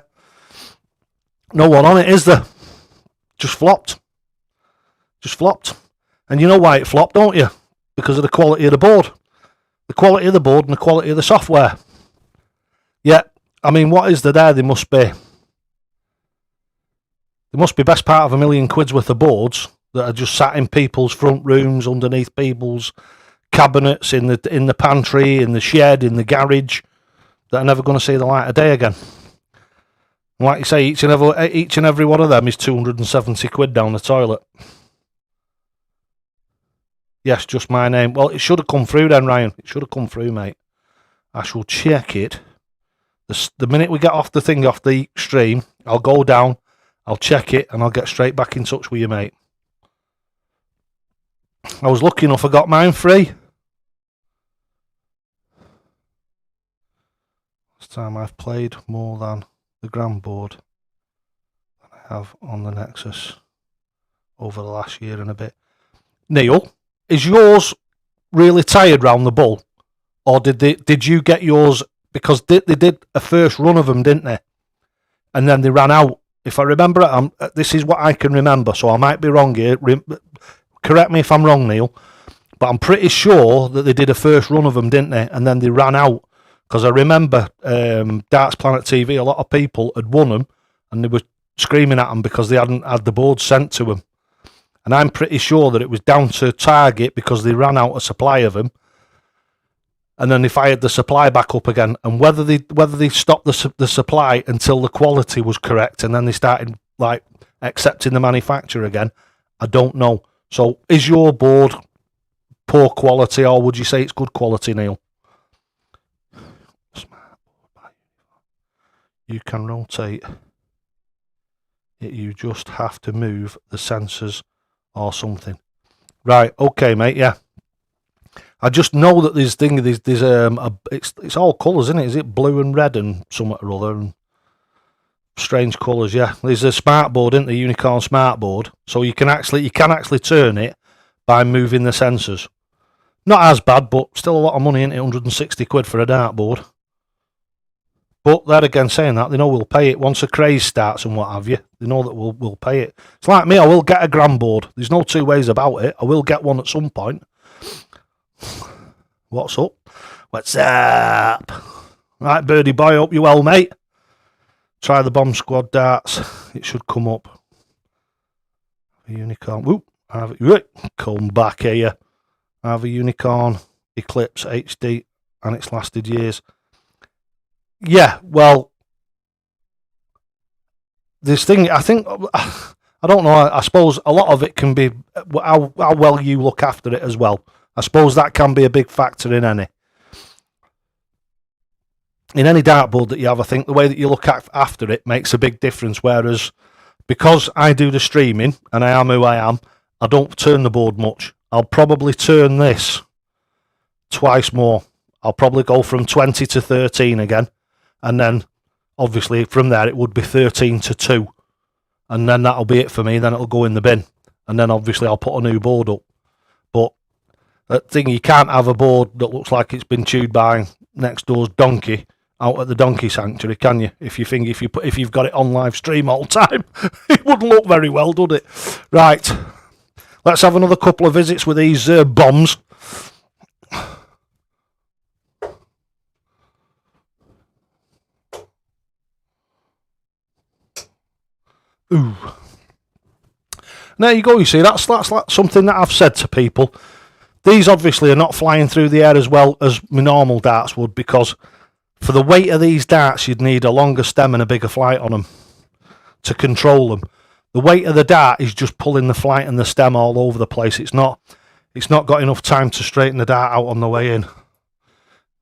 No one on it, is there? Just flopped. And you know why it flopped, don't you? Because of the quality of the board. The quality of the board and the quality of the software. Yeah, I mean, what is there? There must be best part of £1 million worth of boards that are just sat in people's front rooms, underneath people's cabinets, in the pantry, in the shed, in the garage, that are never going to see the light of day again. And like you say, each and every one of them is 270 quid down the toilet. Yes, just my name. Well, it should have come through then, Ryan. It should have come through, mate. I shall check it. The minute we get off the stream, I'll go down, I'll check it, and I'll get straight back in touch with you, mate. I was lucky enough I got mine free. Last time I've played more than the Grand Board than I have on the Nexus over the last year and a bit. Neil, is yours really tired round the bull? Or did you get yours, because they did a first run of them, didn't they? And then they ran out. If I remember, this is what I can remember, so I might be wrong here. Correct me if I'm wrong, Neil, but I'm pretty sure that they did a first run of them, didn't they? And then they ran out, because I remember Darts Planet TV, a lot of people had won them, and they were screaming at them because they hadn't had the board sent to them. And I'm pretty sure that it was down to Target because they ran out of supply of them, and then they fired the supply back up again. And whether they stopped the supply until the quality was correct, and then they started like accepting the manufacturer again, I don't know. So is your board poor quality, or would you say it's good quality, Neil? you can rotate it. You just have to move the sensors or something. Right, okay, mate, yeah. I just know that there's it's all colours, isn't it? Is it blue and red and something or other, and strange colours, yeah. There's a smart board, isn't there? Unicorn smart board. So you can actually turn it by moving the sensors. Not as bad, but still a lot of money, isn't it? 160 quid for a dartboard. But there again, saying that, they know we'll pay it once a craze starts and what have you. They know that we'll pay it. It's like me, I will get a gram board. There's no two ways about it. I will get one at some point. What's up? What's up? Right, Birdie boy, hope you well, mate. Try the Bomb Squad darts. It should come up. A unicorn. Whoop. Come back here. I have a Unicorn Eclipse HD, and it's lasted years. Yeah, well, this thing, I think, I don't know, I suppose a lot of it can be how well you look after it as well. I suppose that can be a big factor in any dartboard that you have. I think the way that you look after it makes a big difference, whereas because I do the streaming and I am who I am, I don't turn the board much. I'll probably turn this twice more. I'll probably go from 20 to 13 again, and then obviously from there it would be 13 to 2, and then that'll be it for me. Then it'll go in the bin, and then obviously I'll put a new board up. But that thing, you can't have a board that looks like it's been chewed by next door's donkey out at the donkey sanctuary, can you? If you've got it on live stream all the time, it wouldn't look very well, would it? Right, let's have another couple of visits with these bombs. Ooh. There you go, you see, that's something that I've said to people. These obviously are not flying through the air as well as my normal darts would, because for the weight of these darts you'd need a longer stem and a bigger flight on them to control them. The weight of the dart is just pulling the flight and the stem all over the place. It's not got enough time to straighten the dart out on the way in.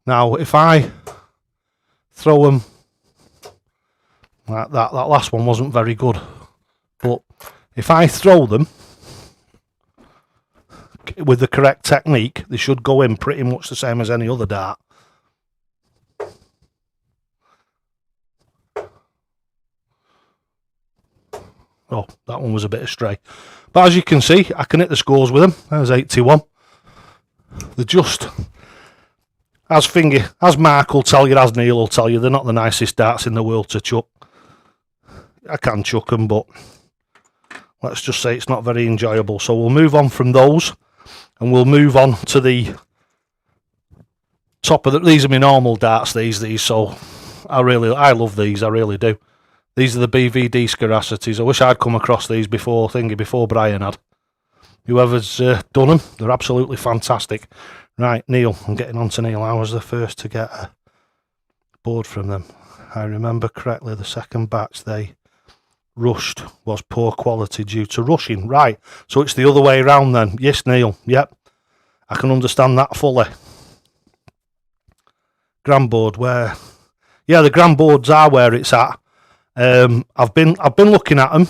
Now, if I throw them like that last one wasn't very good, but if I throw them with the correct technique, they should go in pretty much the same as any other dart. Oh, that one was a bit astray. But as you can see, I can hit the scores with them. There's 81. They're just, as Mark will tell you, as Neil will tell you, they're not the nicest darts in the world to chuck. I can chuck them, but let's just say it's not very enjoyable. So we'll move on from those, and we'll move on to the top of these are my normal darts, these. So I love these, I really do. These are the BVD Scaracities. I wish I'd come across these before Brian had. Whoever's done them, they're absolutely fantastic. Right, Neil, I'm getting on to Neil. I was the first to get a board from them. I remember correctly, the second batch they rushed was poor quality due to rushing. Right, so it's the other way around then. Yes, Neil, yep. I can understand that fully. Gram board, where... Yeah, the gram boards are where it's at. I've been looking at them.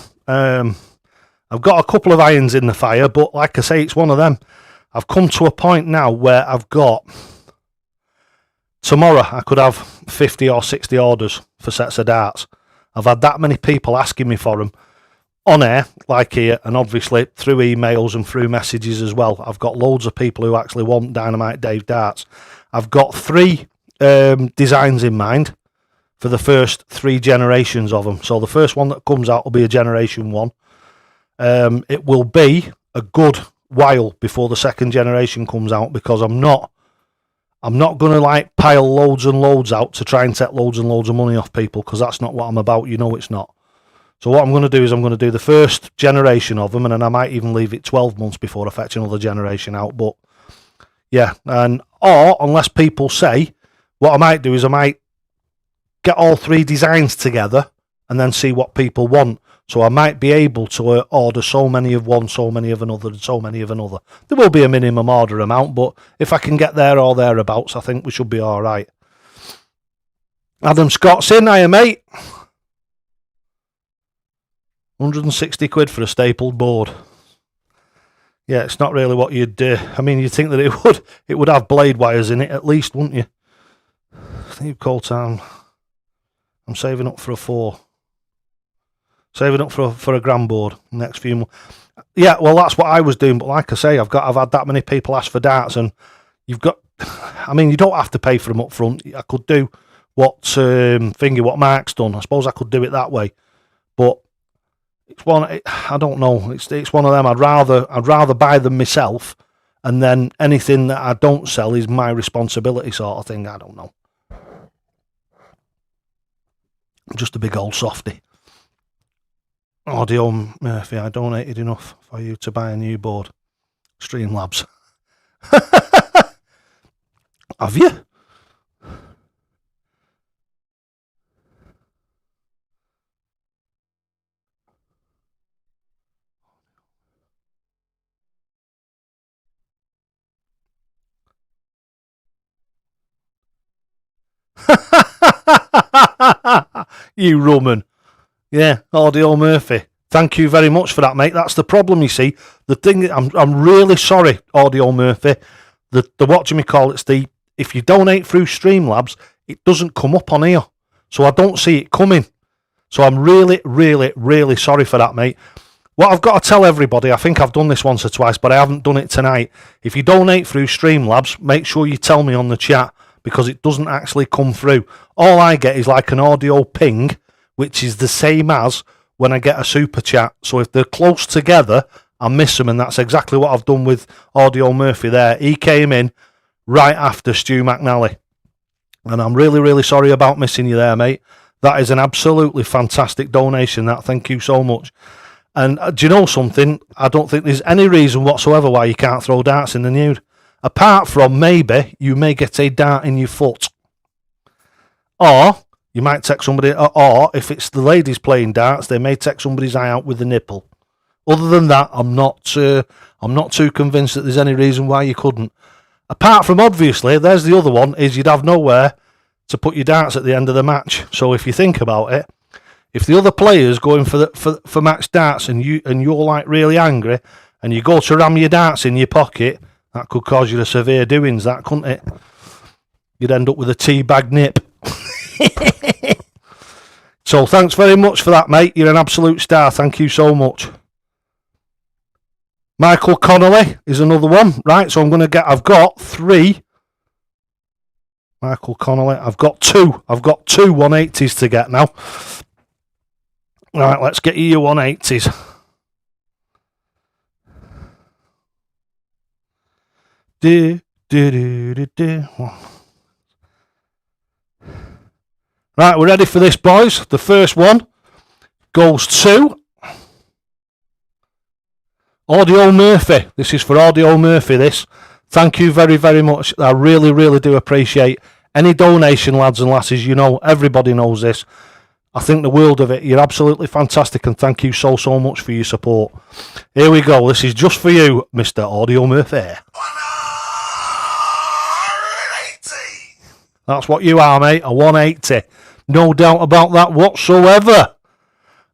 I've got a couple of irons in the fire, but like I say, it's one of them. I've come to a point now where I've got... Tomorrow I could have 50 or 60 orders for sets of darts. I've had that many people asking me for them on air, like here, and obviously through emails and through messages as well. I've got loads of people who actually want Dynamite Dave darts. I've got 3 designs in mind for the first 3 generations of them. So the first one that comes out will be a generation 1. It will be a good while before the second generation comes out, because I'm not going to like pile loads and loads out to try and take loads and loads of money off people, because that's not what I'm about. You know it's not. So what I'm going to do is I'm going to do the first generation of them, and then I might even leave it 12 months before I fetch another generation out. But yeah, or unless people say, what I might do is I might get all 3 designs together and then see what people want. So I might be able to order so many of one, so many of another, and so many of another. There will be a minimum order amount, but if I can get there or thereabouts, I think we should be all right. Adam Scott's in, hiya mate. 160 quid for a stapled board. Yeah, it's not really what you'd I mean, you'd think that it would have blade wires in it at least, wouldn't you? I think Cold Town. I'm saving up for a 4. Saving up for a grand board next few months. Yeah, well, that's what I was doing. But like I say, I've had that many people ask for darts, and you've got. I mean, you don't have to pay for them up front. I could do what Mark's done. I suppose I could do it that way, but it's one. I don't know. It's one of them. I'd rather buy them myself, and then anything that I don't sell is my responsibility, sort of thing. I don't know. I'm just a big old softy. Audio Murphy, I donated enough for you to buy a new board. Streamlabs. Have you? You Roman. Yeah, Audio Murphy. Thank you very much for that, mate. That's the problem, you see. The thing, I'm really sorry, Audio Murphy. The whatchamacallit's if you donate through Streamlabs, it doesn't come up on here. So I don't see it coming. So I'm really, really, really sorry for that, mate. What I've got to tell everybody, I think I've done this once or twice, but I haven't done it tonight. If you donate through Streamlabs, make sure you tell me on the chat, because it doesn't actually come through. All I get is like an audio ping, which is the same as when I get a super chat. So if they're close together, I miss them, and that's exactly what I've done with Audio Murphy there. He came in right after Stu McNally, and I'm really, really sorry about missing you there, mate. That is an absolutely fantastic donation, that. Thank you so much. And do you know something? I don't think there's any reason whatsoever why you can't throw darts in the nude, apart from maybe you may get a dart in your foot, or you might take somebody, or if it's the ladies playing darts, they may take somebody's eye out with the nipple. Other than that, I'm not too convinced that there's any reason why you couldn't. Apart from, obviously, there's the other one, is you'd have nowhere to put your darts at the end of the match. So if you think about it, if the other player's going for match darts and you're like really angry and you go to ram your darts in your pocket, that could cause you a severe doings, that, couldn't it? You'd end up with a teabag nip. So thanks very much for that, mate. You're an absolute star. Thank you so much. Michael Connolly is another one. Right, so I've got 3. Michael Connolly, I've got 2 180s to get now. Right, let's get you your 180s. Right, we're ready for this, boys. The first one goes to Audio Murphy. This is for Audio Murphy, this. Thank you very, very much. I really, really do appreciate any donation, lads and lasses. You know, everybody knows this. I think the world of it. You're absolutely fantastic, and thank you so, so much for your support. Here we go. This is just for you, Mr. Audio Murphy. 180. That's what you are, mate. A 180. No doubt about that whatsoever.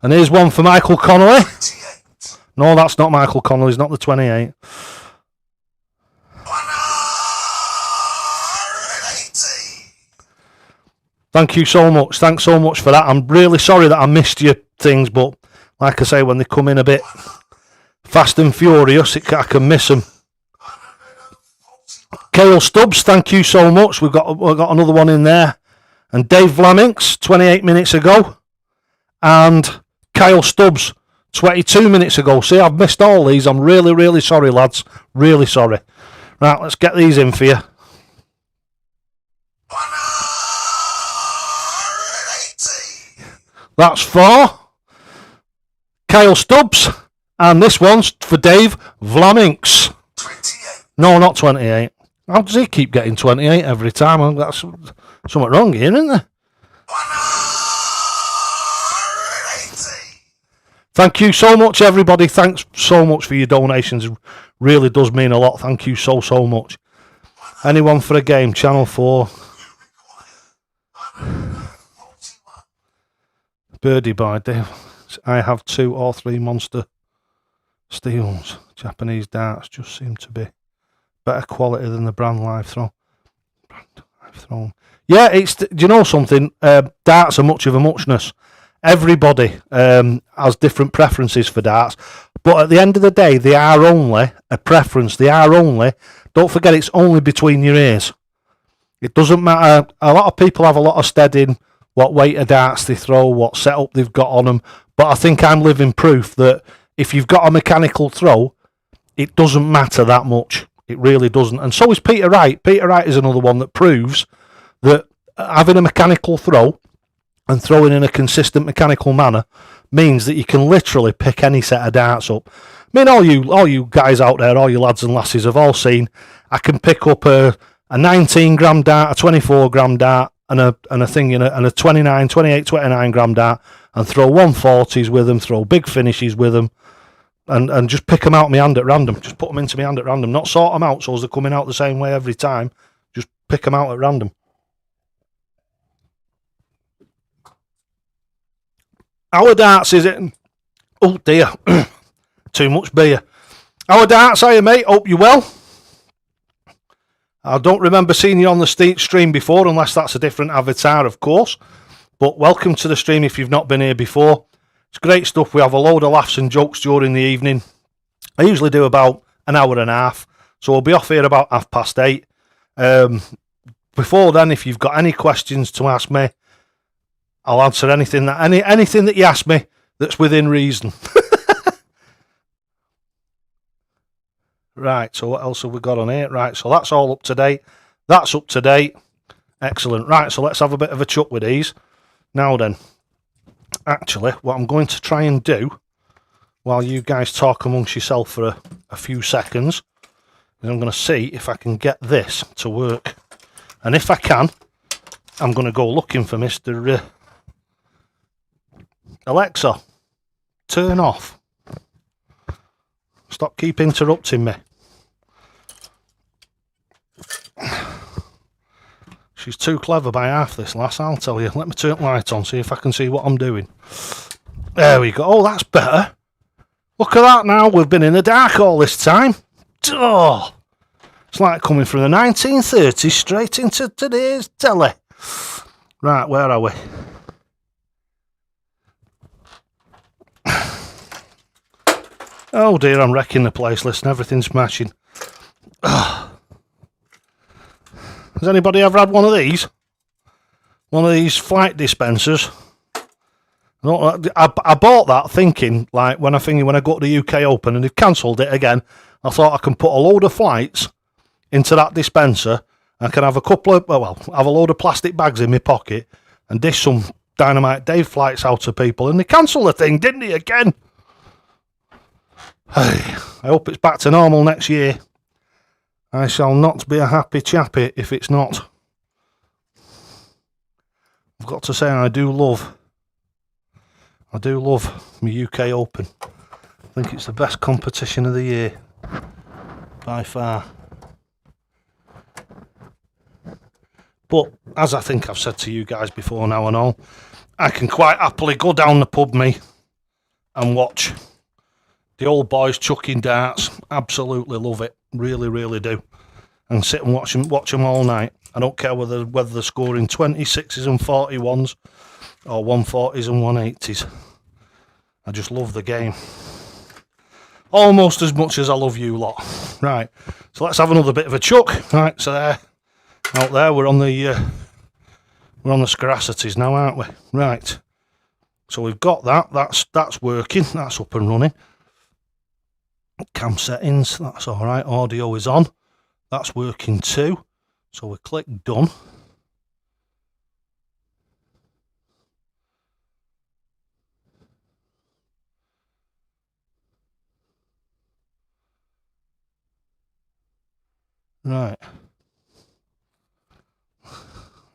And here's one for Michael Connolly. 28. No, that's not Michael Connolly. He's not the 28. 180. Thank you so much. Thanks so much for that. I'm really sorry that I missed your things, but like I say, when they come in a bit fast and furious, I can miss them. Kale Stubbs, thank you so much. We've got another one in there. And Dave Vlamminks, 28 minutes ago. And Kyle Stubbs, 22 minutes ago. See, I've missed all these. I'm really, really sorry, lads. Really sorry. Right, let's get these in for you. 180. That's for Kyle Stubbs. And this one's for Dave Vlamminks. 28. No, not 28. How does he keep getting 28 every time? That's something wrong here, isn't there? 180. Thank you so much, everybody. Thanks so much for your donations. It really does mean a lot. Thank you so, so much. Anyone for a game? Channel 4. Birdie Boy, Dave. I have 2 or 3 monster steels. Japanese darts just seem to be better quality than the brand live thrown. Yeah, it's. Do you know something? Darts are much of a muchness. Everybody has different preferences for darts, but at the end of the day, they are only a preference. They are only. Don't forget, it's only between your ears. It doesn't matter. A lot of people have a lot of steading, what weight of darts they throw, what setup they've got on them. But I think I'm living proof that if you've got a mechanical throw, it doesn't matter that much. It really doesn't. And so is Peter Wright. Peter Wright is another one that proves that having a mechanical throw and throwing in a consistent mechanical manner means that you can literally pick any set of darts up. I mean, all you guys out there, all you lads and lasses have all seen, I can pick up a 19 gram dart, a 24 gram dart, and a thing and a 28, 29 gram dart, and throw 140s with them, throw big finishes with them, and just pick them out of my hand at random. Just put them into my hand at random, not sort them out so as they're coming out the same way every time. Just pick them out at random. Our darts, is it? Oh dear, too much beer. Our darts, are you, mate? Hope you're well. I don't remember seeing you on the stream before, unless that's a different avatar, of course. But welcome to the stream if you've not been here before. It's great stuff. We have a load of laughs and jokes during the evening. I usually do about an hour and a half, so we'll be off here about 8:30. Before then, if you've got any questions to ask me, I'll answer anything that you ask me that's within reason. Right, so what else have we got on here? Right, so that's all up to date. That's up to date. Excellent. Right, so let's have a bit of a chuck with these. Now then, actually, what I'm going to try and do, while you guys talk amongst yourself for a few seconds, is I'm going to see if I can get this to work. And if I can, I'm going to go looking for Mr. Alexa, turn off. Stop keep interrupting me. She's too clever by half, this lass, I'll tell you. Let me turn the light on, see if I can see what I'm doing. There we go. Oh, that's better. Look at that now. We've been in the dark all this time. Oh, it's like coming from the 1930s straight into today's telly. Right, where are we? Oh dear, I'm wrecking the place. Listen, everything's smashing. Oh. Has anybody ever had one of these? One of these flight dispensers? I bought that thinking, like, when I go to the UK Open and they've cancelled it again, I thought I can put a load of flights into that dispenser. I can have a have a load of plastic bags in my pocket and dish some Dynamite Dave flights out to people. And they cancelled the thing, didn't they, again? Hey, I hope it's back to normal next year. I shall not be a happy chappy if it's not. I've got to say, I do love my UK Open. I think it's the best competition of the year, by far. But, as I think I've said to you guys before now and all, I can quite happily go down the pub, me, and watch the old boys chucking darts. Absolutely love it. Really, really do. And sit and watch them all night. I don't care whether they're scoring 26s and 41s or 140s and 180s. I just love the game. Almost as much as I love you lot. Right, so let's have another bit of a chuck. Right, so there, out there, we're on the Scaracities now, aren't we? Right. So we've got that. That's working. That's up and running. Cam settings, that's all right. Audio is on. That's working too. So we click done. Right.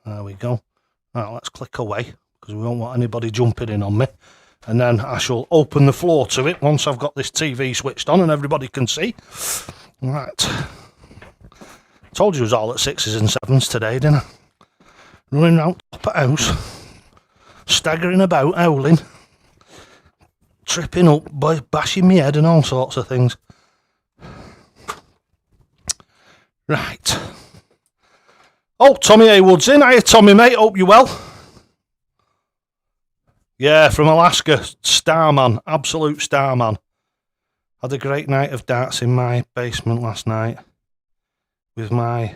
There we go. Right, let's click away because we don't want anybody jumping in on me. And then I shall open the floor to it once I've got this TV switched on and everybody can see. Right. Told you it was all at 6s and 7s today, didn't I? Running round top of house. staggering about, howling, tripping up, bashing my head and all sorts of things. Right. Oh, Tommy Haywood's in. Hiya, Tommy, mate. Hope you're well. Yeah, from Alaska. Starman. Absolute starman. Had a great night of darts in my basement last night with my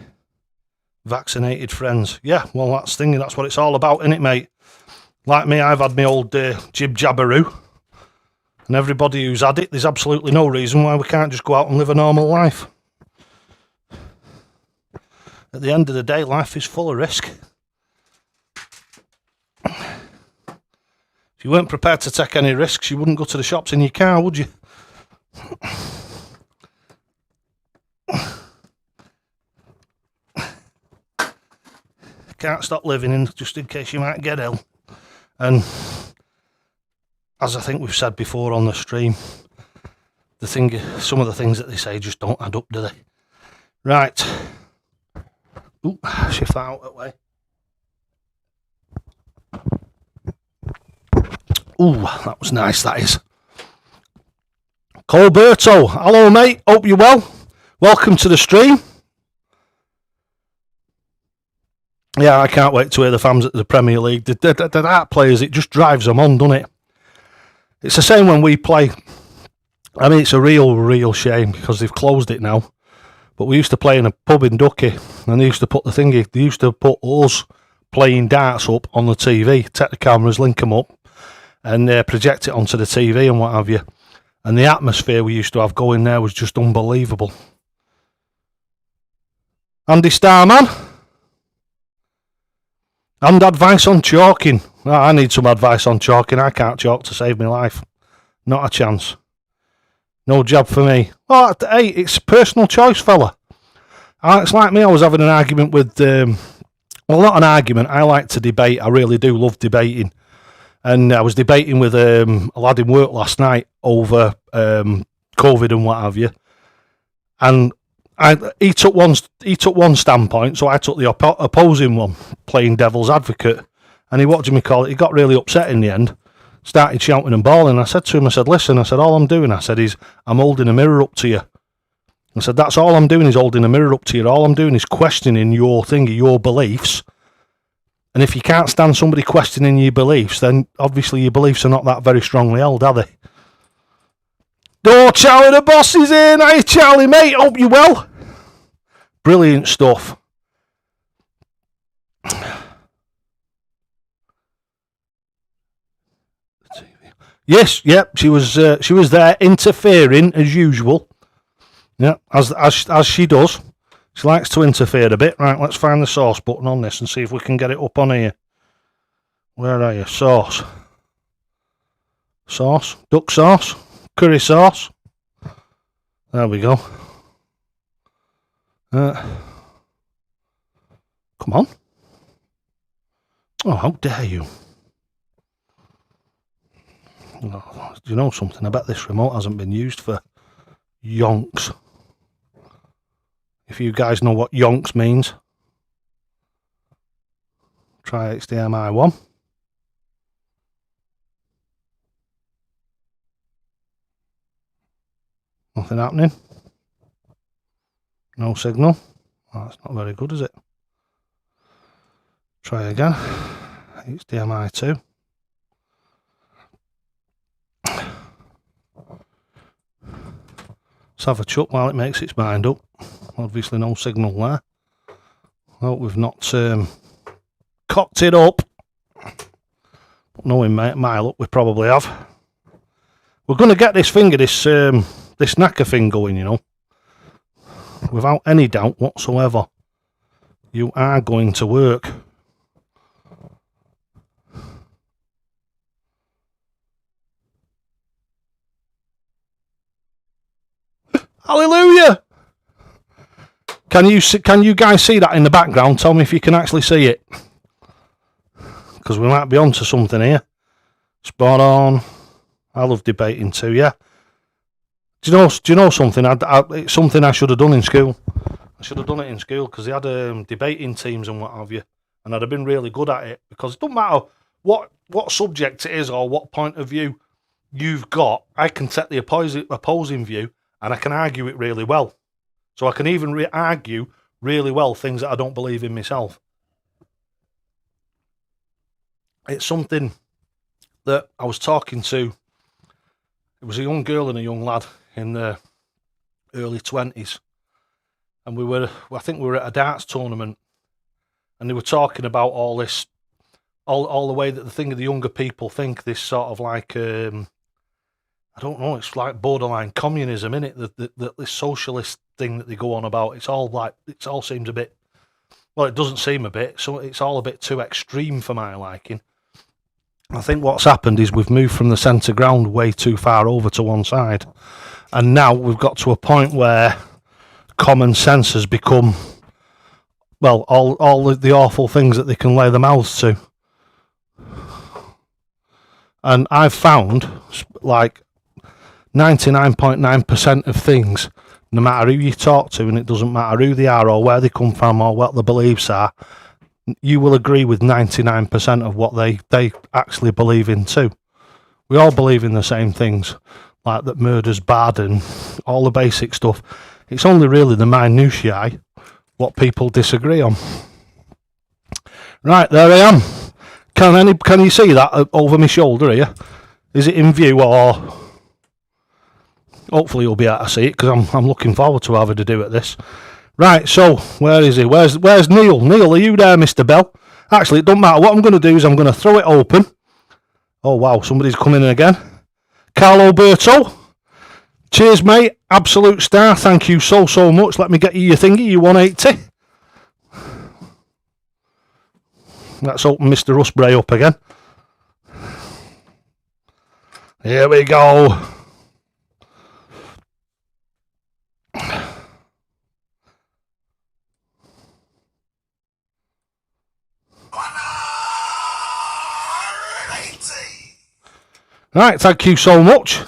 vaccinated friends. Yeah, well, that's what it's all about, innit, mate? Like me, I've had my old jib jabberoo. And everybody who's had it, there's absolutely no reason why we can't just go out and live a normal life. At the end of the day, life is full of risk. If you weren't prepared to take any risks, you wouldn't go to the shops in your car, would you? Can't stop living just in case you might get ill. And as I think we've said before on the stream, some of the things that they say just don't add up, do they? Right. Ooh, shift that out that way. Ooh, that was nice, that is. Colberto, hello mate, hope you're well. Welcome to the stream. Yeah, I can't wait to hear the fans at the Premier League. The dart players, it just drives them on, doesn't it? It's the same when we play. I mean, it's a real shame because they've closed it now. But we used to play in a pub in Ducky, and they used to put us playing darts up on the TV, take the cameras, link them up, and project it onto the TV and what have you. And the atmosphere we used to have going there was just unbelievable. Andy Starman. And advice on chalking. Oh, I need some advice on chalking. I can't chalk to save my life. Not a chance. No job for me. Oh, hey, it's personal choice, fella. It's like me, I was having an argument with... well, not an argument. I like to debate. I really do love debating. And I was debating with a lad in work last night over COVID and what have you. And he took one standpoint, so I took the opposing one, playing devil's advocate. And what do you call it? He got really upset in the end, started shouting and bawling. I said to him, listen, all I'm doing, is I'm holding a mirror up to you. I said, that's all I'm doing is holding a mirror up to you. All I'm doing is questioning your beliefs. And if you can't stand somebody questioning your beliefs, then obviously your beliefs are not that very strongly held, are they? Oh, Charlie the boss is in. Hi, Charlie, mate. Hope you're well. Brilliant stuff. Yes, yep. She was there interfering as usual. Yeah, as she does. She likes to interfere a bit. Right, let's find the sauce button on this and see if we can get it up on here. Where are you? Sauce. Sauce. Duck sauce. Curry sauce. There we go. Come on. Oh, how dare you. Oh, do you know something? I bet this remote hasn't been used for yonks. If you guys know what yonks means, try HDMI 1. Nothing happening. No signal. Oh, that's not very good, is it? Try again. HDMI 2. Let's have a chuck while it makes its mind up. Obviously no signal there. Well, we've not cocked it up. Knowing my luck, we probably have. We're going to get this knacker thing going, you know. Without any doubt whatsoever. You are going to work. Hallelujah! Can you guys see that in the background? Tell me if you can actually see it. Because we might be onto something here. Spot on. I love debating too, yeah. Do you know something? It's something I should have done in school. I should have done it in school because they had debating teams and what have you. And I'd have been really good at it. Because it doesn't matter what subject it is or what point of view you've got, I can take the opposing view and I can argue it really well. So I can even argue really well things that I don't believe in myself. It's something that I was talking to. It was a young girl and a young lad in their early 20s. And I think we were at a darts tournament, and they were talking about all this, all the way that the younger people think this sort of like, I don't know, it's like borderline communism, innit? This socialist thing that they go on about. It all seems a bit, well, it doesn't seem a bit, so it's all a bit too extreme for my liking. I think what's happened is we've moved from the centre ground way too far over to one side. And now we've got to a point where common sense has become, well, all the awful things that they can lay their mouths to. And I've found, like, 99.9% of things, no matter who you talk to, and it doesn't matter who they are or where they come from or what their beliefs are, you will agree with 99% of what they actually believe in too. We all believe in the same things, like that murder's bad and all the basic stuff. It's only really the minutiae what people disagree on. Right, there I am. Can you see that over my shoulder here? Is it in view, or hopefully you'll be able to see it, because I'm looking forward to having to do at this. Right, so where is he? Where's Neil? Neil, are you there, Mr. Bell? Actually, it doesn't matter. What I'm going to do is I'm going to throw it open. Oh wow, somebody's coming in again. Carlo Berto. Cheers, mate. Absolute star. Thank you so much. Let me get you your thingy, you 180. Let's open Mr. Rusbray up again. Here we go. Right, thank you so much.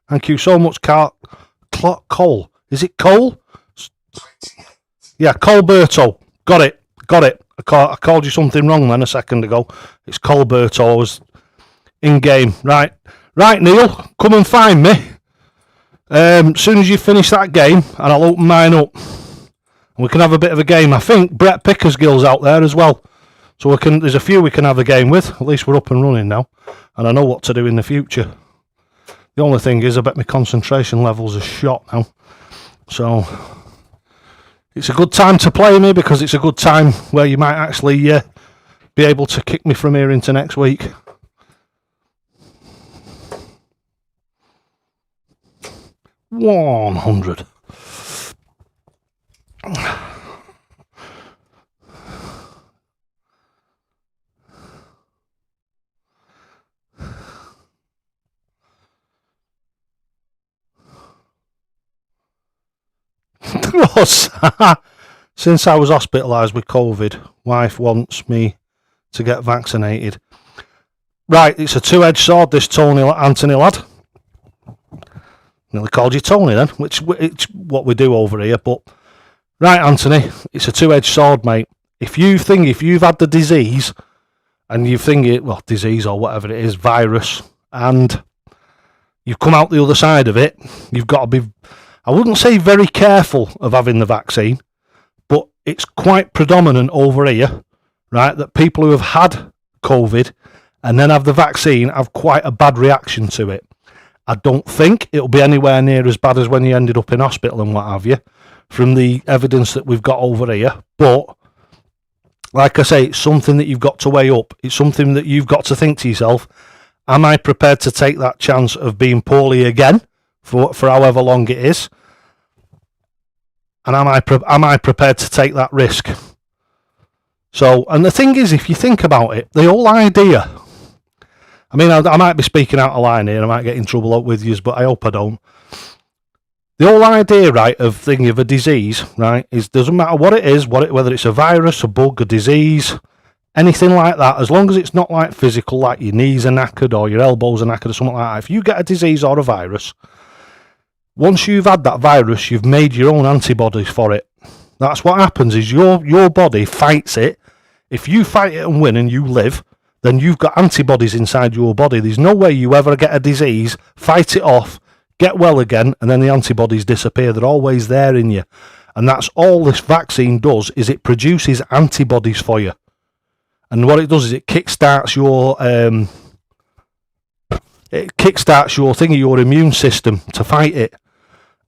Thank you so much, Cole. Is it Cole? Yeah, Colberto. Got it. I called you something wrong then a second ago. It's Colberto. I was in game. Right, Neil, come and find me. As soon as you finish that game, and I'll open mine up. And we can have a bit of a game. I think Brett Pickersgill's out there as well. So there's a few we can have a game with. At least we're up and running now. And I know what to do in the future. The only thing is, I bet my concentration levels are shot now. So it's a good time to play me, because it's a good time where you might actually be able to kick me from here into next week. $100. Since I was hospitalised with COVID, wife wants me to get vaccinated. Right, it's a two-edged sword, this Anthony lad. Nearly called you Tony then, which it's what we do over here. But right, Anthony, it's a two-edged sword, mate. If you've had the disease, and you think it, well, disease or whatever it is, virus, and you've come out the other side of it, you've got to be, I wouldn't say very careful of having the vaccine, but it's quite predominant over here, right, that people who have had COVID and then have the vaccine have quite a bad reaction to it. I don't think it'll be anywhere near as bad as when you ended up in hospital and what have you, from the evidence that we've got over here. But like I say, it's something that you've got to weigh up. It's something that you've got to think to yourself, am I prepared to take that chance of being poorly again for however long it is? And am I prepared to take that risk? So, and the thing is, if you think about it, the whole idea, I mean, I might be speaking out of line here, I might get in trouble with you, but I hope I don't. The whole idea, right, of thinking of a disease, right, is doesn't matter what it is, whether it's a virus, a bug, a disease, anything like that, as long as it's not like physical, like your knees are knackered or your elbows are knackered or something like that. If you get a disease or a virus, once you've had that virus, you've made your own antibodies for it. That's what happens, is your body fights it. If you fight it and win and you live, then you've got antibodies inside your body. There's no way you ever get a disease, fight it off, get well again, and then the antibodies disappear. They're always there in you. And that's all this vaccine does, is it produces antibodies for you. And what it does is it kickstarts your immune system to fight it.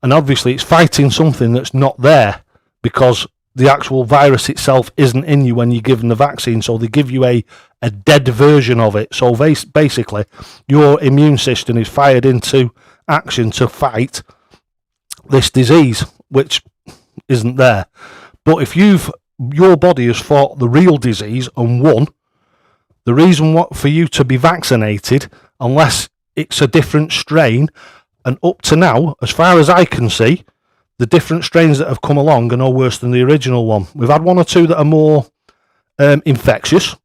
And obviously it's fighting something that's not there, because the actual virus itself isn't in you when you're given the vaccine, so they give you a dead version of it. So basically, your immune system is fired into action to fight this disease, which isn't there. But if your body has fought the real disease and won, the reason for you to be vaccinated, unless it's a different strain, and up to now, as far as I can see, the different strains that have come along are no worse than the original one. We've had one or two that are more infectious,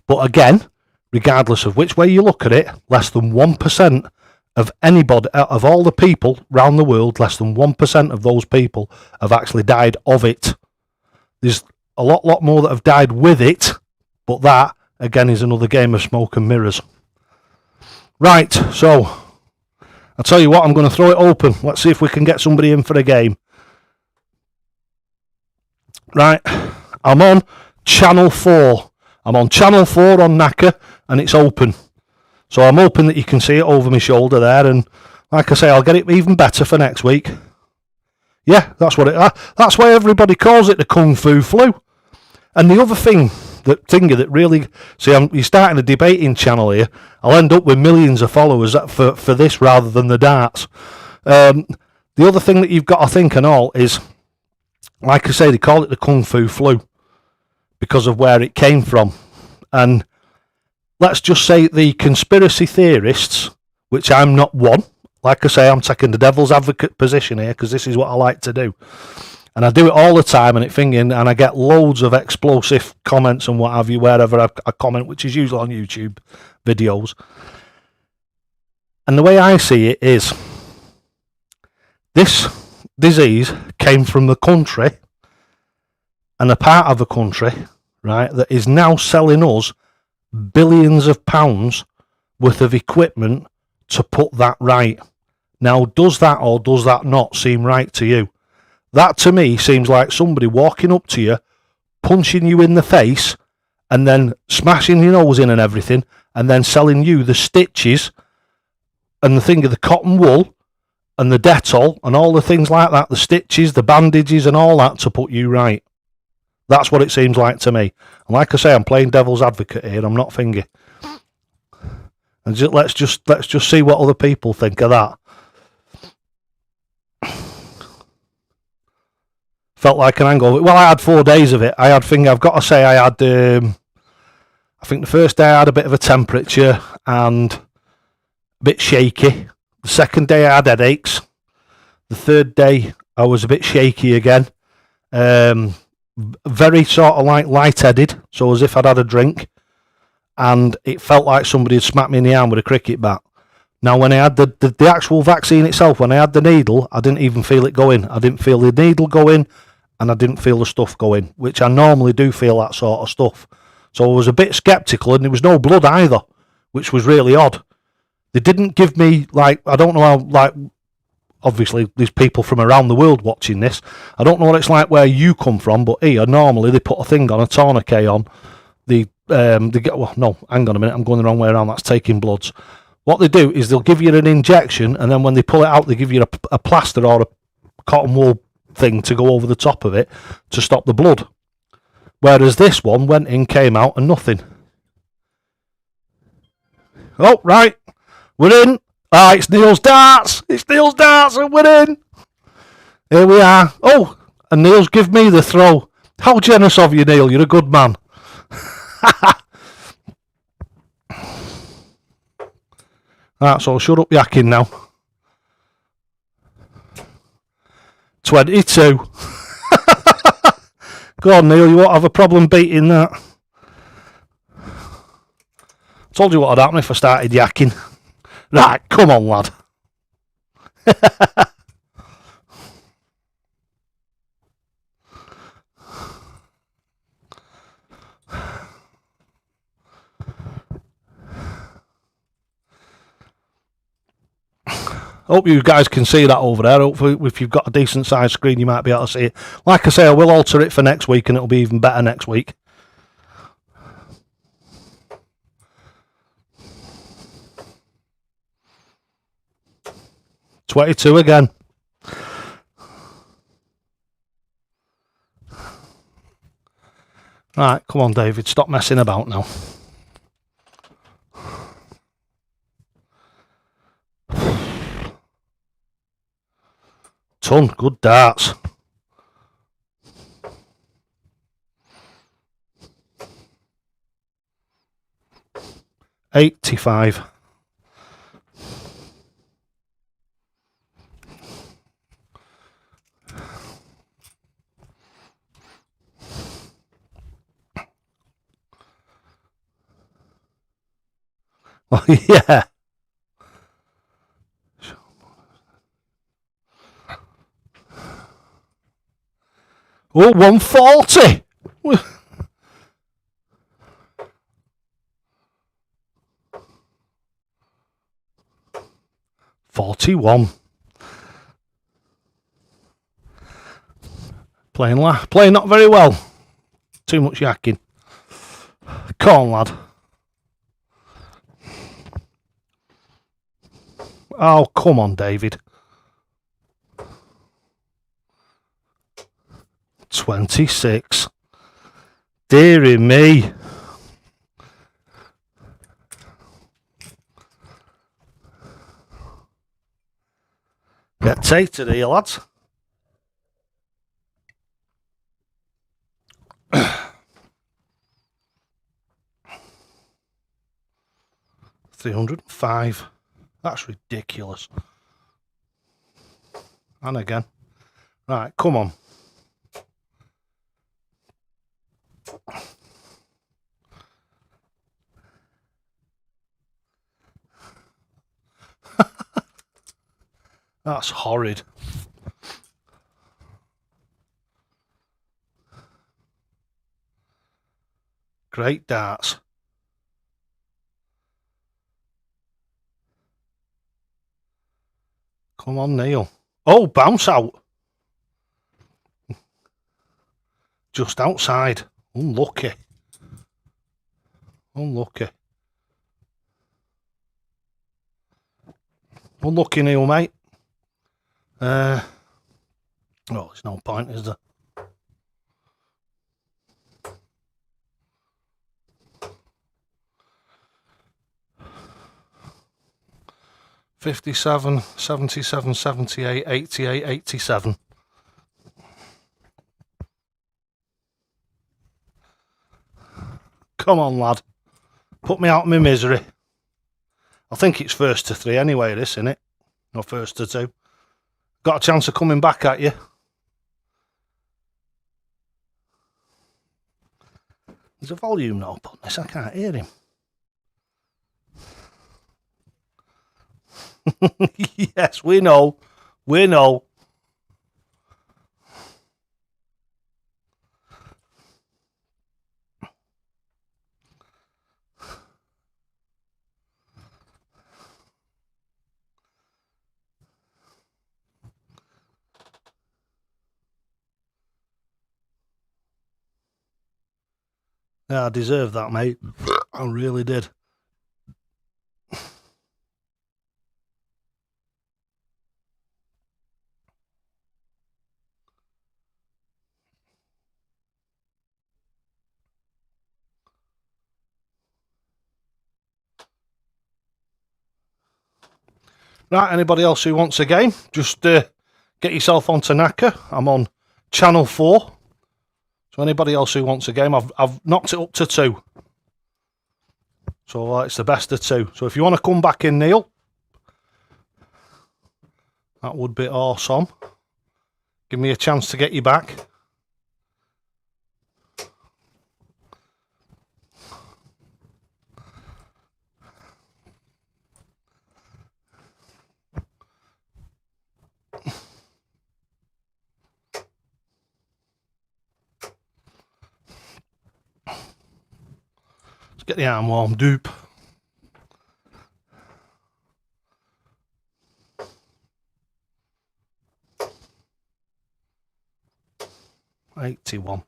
but again, regardless of which way you look at it, less than 1% of anybody, of all the people around the world, less than 1% of those people have actually died of it. There's a lot more that have died with it, but that, again, is another game of smoke and mirrors. Right, so I'll tell you what, I'm going to throw it open. Let's see if we can get somebody in for a game. Right, I'm on channel 4. I'm on channel 4 on Knacker, and it's open. So I'm hoping that you can see it over my shoulder there, and like I say, I'll get it even better for next week. Yeah, that's that's why everybody calls it the Kung Fu flu. And the other thing that really, see, you're starting a debating channel here. I'll end up with millions of followers for this rather than the darts. The other thing that you've got to think and all is, like I say, they call it the Kung Fu flu because of where it came from. And let's just say the conspiracy theorists, which I'm not one, like I say, I'm taking the devil's advocate position here because this is what I like to do. And I do it all the time, and I get loads of explosive comments and what have you, wherever I comment, which is usually on YouTube videos. And the way I see it is, this disease came from the country, and a part of the country, right, that is now selling us billions of pounds worth of equipment to put that right. Now, does that or does that not seem right to you? That to me seems like somebody walking up to you, punching you in the face, and then smashing your nose in and everything, and then selling you the stitches and the thing of the cotton wool and the Dettol and all the things like that, the stitches, the bandages and all that to put you right. That's what it seems like to me. And like I say, I'm playing devil's advocate here. I'm not thingy. And let's just see what other people think of that. Felt like an angle. Well, I had 4 days of it. I've got to say, I had, I think the first day I had a bit of a temperature and a bit shaky. The second day I had headaches. The third day I was a bit shaky again. Very sort of like lightheaded, so as if I'd had a drink. And it felt like somebody had smacked me in the arm with a cricket bat. Now, when I had the actual vaccine itself, when I had the needle, I didn't even feel it going. I didn't feel the needle going, and I didn't feel the stuff going, which I normally do feel that sort of stuff. So I was a bit sceptical, and there was no blood either, which was really odd. They didn't give me, like, I don't know how, like, obviously there's people from around the world watching this. I don't know what it's like where you come from, but here, normally they put a thing on, a tourniquet on. Well, no, hang on a minute, I'm going the wrong way around, that's taking bloods. What they do is they'll give you an injection, and then when they pull it out, they give you a plaster or a cotton wool thing to go over the top of it to stop the blood. Whereas this one went in, came out, and nothing. Oh, right, we're in. Ah, it's Neil's darts. It's Neil's darts, and we're in. Here we are. Oh, and Neil's give me the throw. How generous of you, Neil. You're a good man. Right, so shut up yakking now. 22. Go on, Neil, you won't have a problem beating that. Told you what would happen if I started yakking. Right, come on, lad. Hope you guys can see that over there. Hopefully, if you've got a decent sized screen, you might be able to see it. Like I say, I will alter it for next week, and it'll be even better next week. $22 again. Right, come on, David. Stop messing about now. Ton, good darts. $85. Oh, yeah. Oh, 140. 41. Playing not very well. Too much yakking. Come on, lad. Oh, come on, David. 26. Deary me. Get tated here, lads. $305. That's ridiculous. And again. Right, come on. That's horrid. Great darts. Come on, Neil. Oh, bounce out. Just outside. Unlucky. Unlucky. Unlucky, Neil, mate. Oh, there's no point, is there? $57, $77, $78, $88, $87. Come on, lad. Put me out of my misery. I think it's first to 3 anyway, this, isn't it? Or first to 2. Got a chance of coming back at you. There's a volume knob on this. I can't hear him. Yes, we know. We know. Yeah, I deserve that, mate. I really did. Right, anybody else who wants a game, just get yourself onto Knacker. I'm on channel 4. So anybody else who wants a game, I've knocked it up to 2. So it's the best of 2. So if you want to come back in, Neil, that would be awesome. Give me a chance to get you back. Let's get the arm warm, dupe. 81.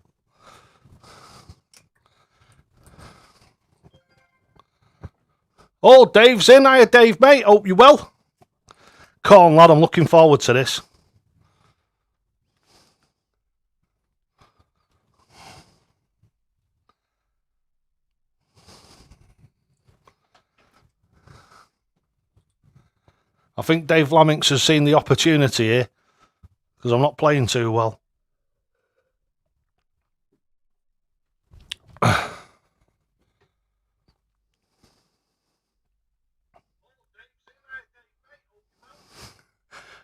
Oh, Dave's in. Hiya, Dave, mate. Hope you're well. Come on, lad. I'm looking forward to this. I think Dave Lamminx has seen the opportunity here because I'm not playing too well.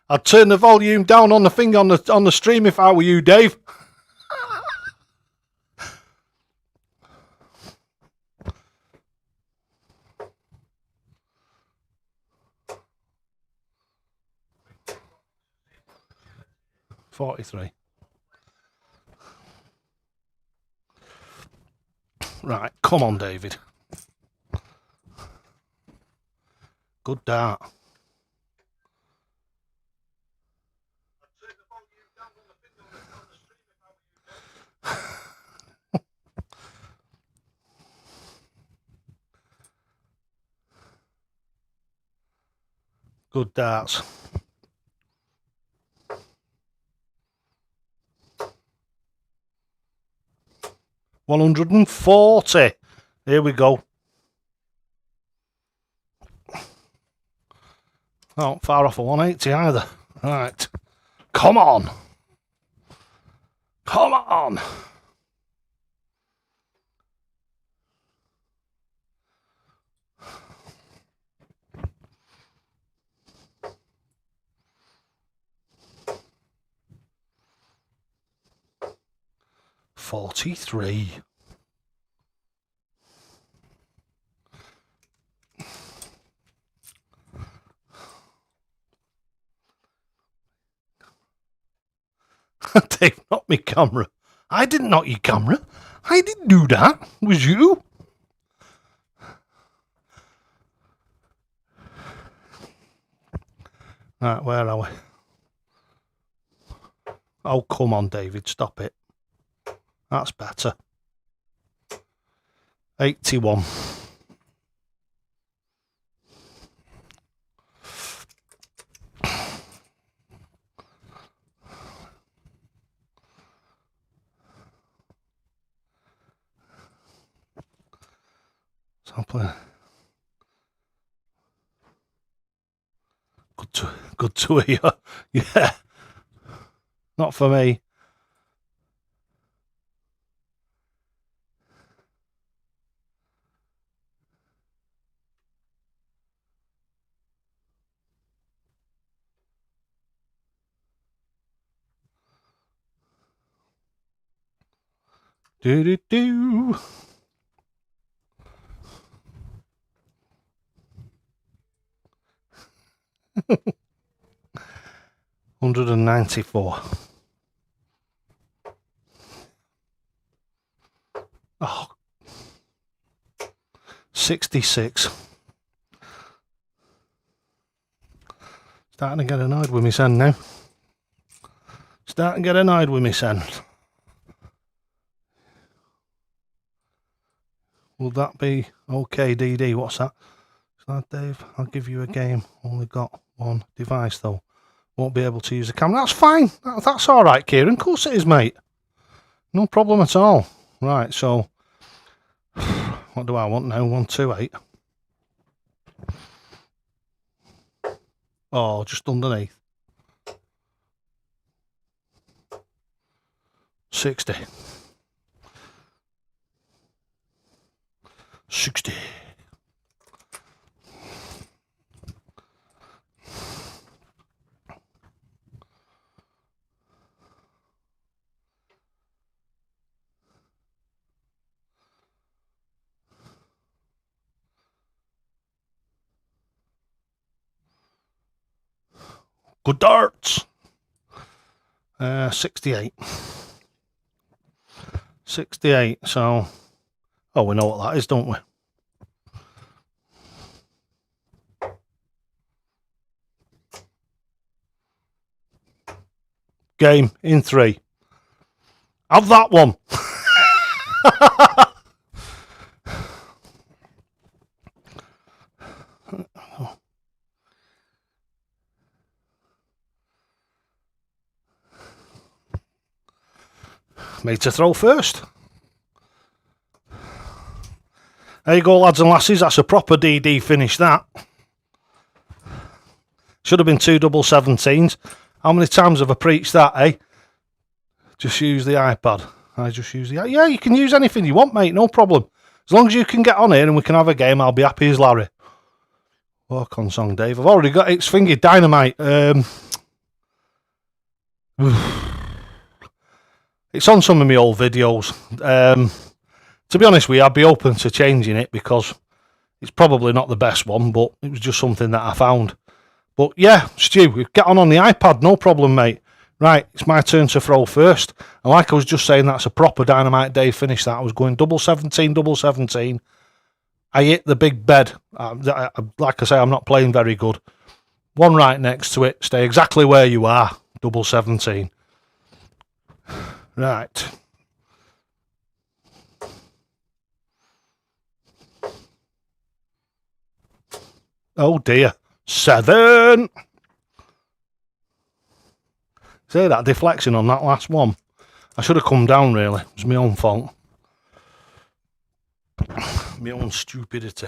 I'd turn the volume down on the thing on the stream if I were you, Dave. $43. Right, come on, David. Good dart. Good darts. $140. Here we go. Not far off a 180 either. Right. Come on. Come on. $43. Dave knocked me camera. I didn't knock your camera. I didn't do that. It was you. Right, where are we? Oh, come on, David. Stop it. That's better. 81. So I'm playing. Good to hear. Yeah. Not for me. Do. $194. Oh. 66. Starting to get annoyed with me son now. Starting to get annoyed with me son. Will that be okay, DD? What's that? Is that Dave? I'll give you a game. Only got one device though. Won't be able to use the camera. That's fine. That's all right, Kieran. Of course it is, mate. No problem at all. Right, so what do I want now? 128. Oh, just underneath. 60. 60. Good darts. 68. 68. So, oh, we know what that is, don't we? Game in 3. Have that one. Me to throw first. There you go, lads and lasses. That's a proper DD finish, that. Should have been 2 double 17s. How many times have I preached that, eh? Just use the iPad. I just use the... Yeah, you can use anything you want, mate. No problem. As long as you can get on here and we can have a game, I'll be happy as Larry. Walk on song, Dave. I've already got It's Fingered Dynamite. It's on some of my old videos. To be honest with you, I'd be open to changing it because it's probably not the best one, but it was just something that I found. But yeah, Stu, get on the iPad, no problem, mate. Right, it's my turn to throw first. And like I was just saying, that's a proper Dynamite Dave finish that. I was going double 17, double 17. I hit the big bed. Like I say, I'm not playing very good. One right next to it. Stay exactly where you are. Double 17. Right. Oh dear. 7. See that deflection on that last one? I should have come down, really. It was my own fault. My own stupidity.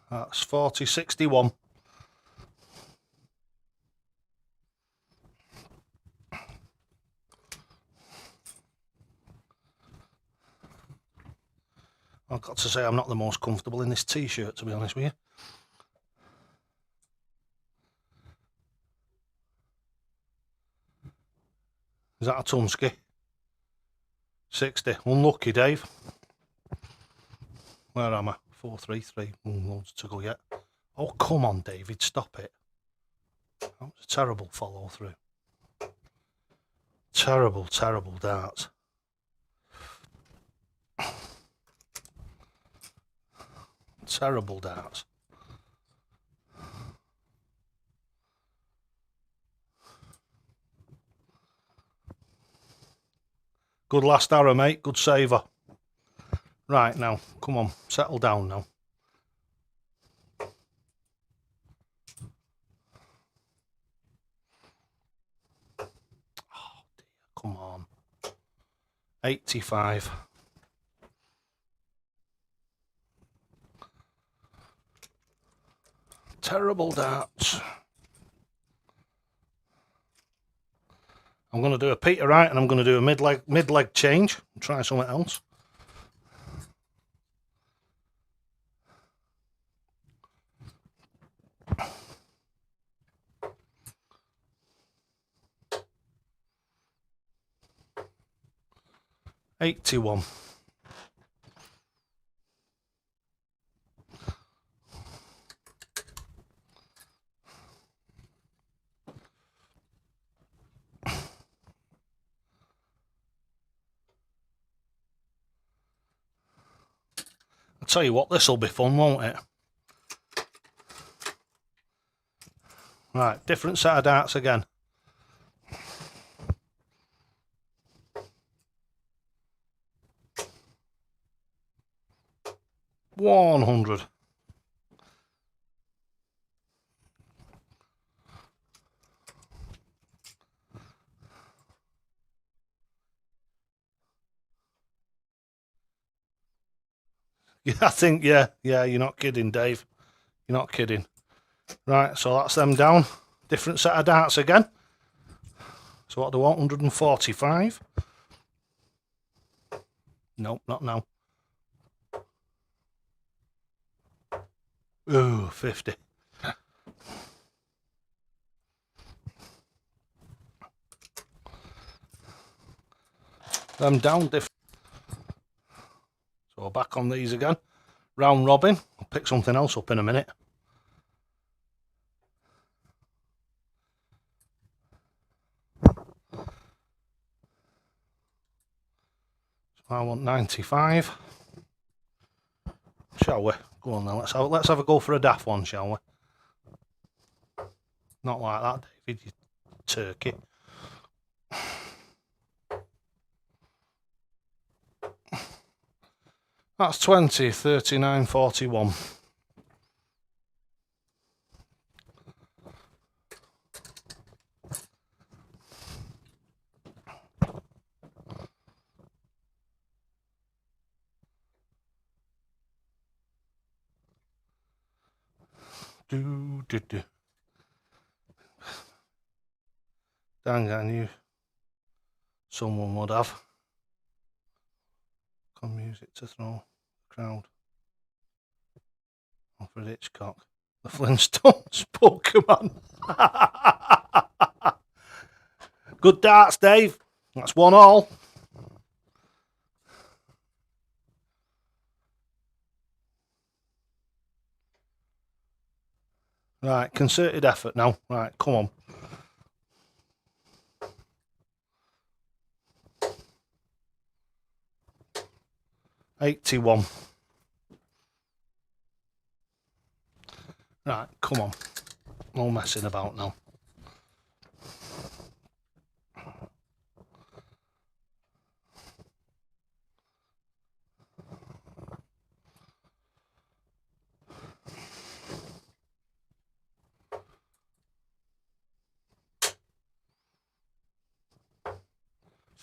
That's 40-61. I've got to say I'm not the most comfortable in this t-shirt, to be honest with you. Is that a Tumsky? 60. Unlucky, Dave. Where am I? 433. Loads to go yet. Oh, come on, David. Stop it. That was a terrible follow through. Terrible, terrible darts. Terrible darts. Good last arrow, mate. Good saver. Right, now, come on. Settle down now. Oh, dear. Come on. 85. Terrible darts. I'm going to do a Peter right and I'm going to do a mid-leg change and try something else. $81. I'll tell you what, this will be fun, won't it? Right, different set of darts again. $100. Yeah, I think, yeah, you're not kidding, Dave. You're not kidding. Right, so that's them down. Different set of darts again. So what do I want? 145? Nope, not now. Ooh, 50. Them down different. So back on these again. Round robin. I'll pick something else up in a minute. I want 95. Shall we? Go on then, let's have a go for a daft one, shall we? Not like that, David, you turkey. That's 20, 39, 41. Do. Dang, I knew someone would have. Come music to throw the crowd. Alfred Hitchcock. The Flintstones Pokemon. Good darts, Dave. That's 1-1. Right, concerted effort now. Right, come on. $81. Right, come on. No messing about now.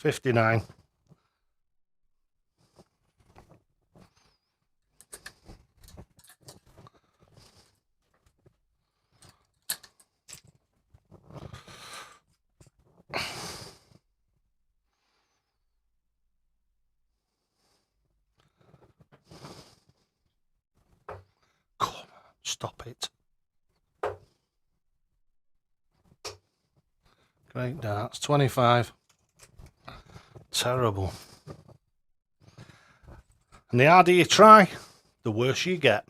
$59. Come on, stop it. Great darts. 25. Terrible. And the harder you try, the worse you get.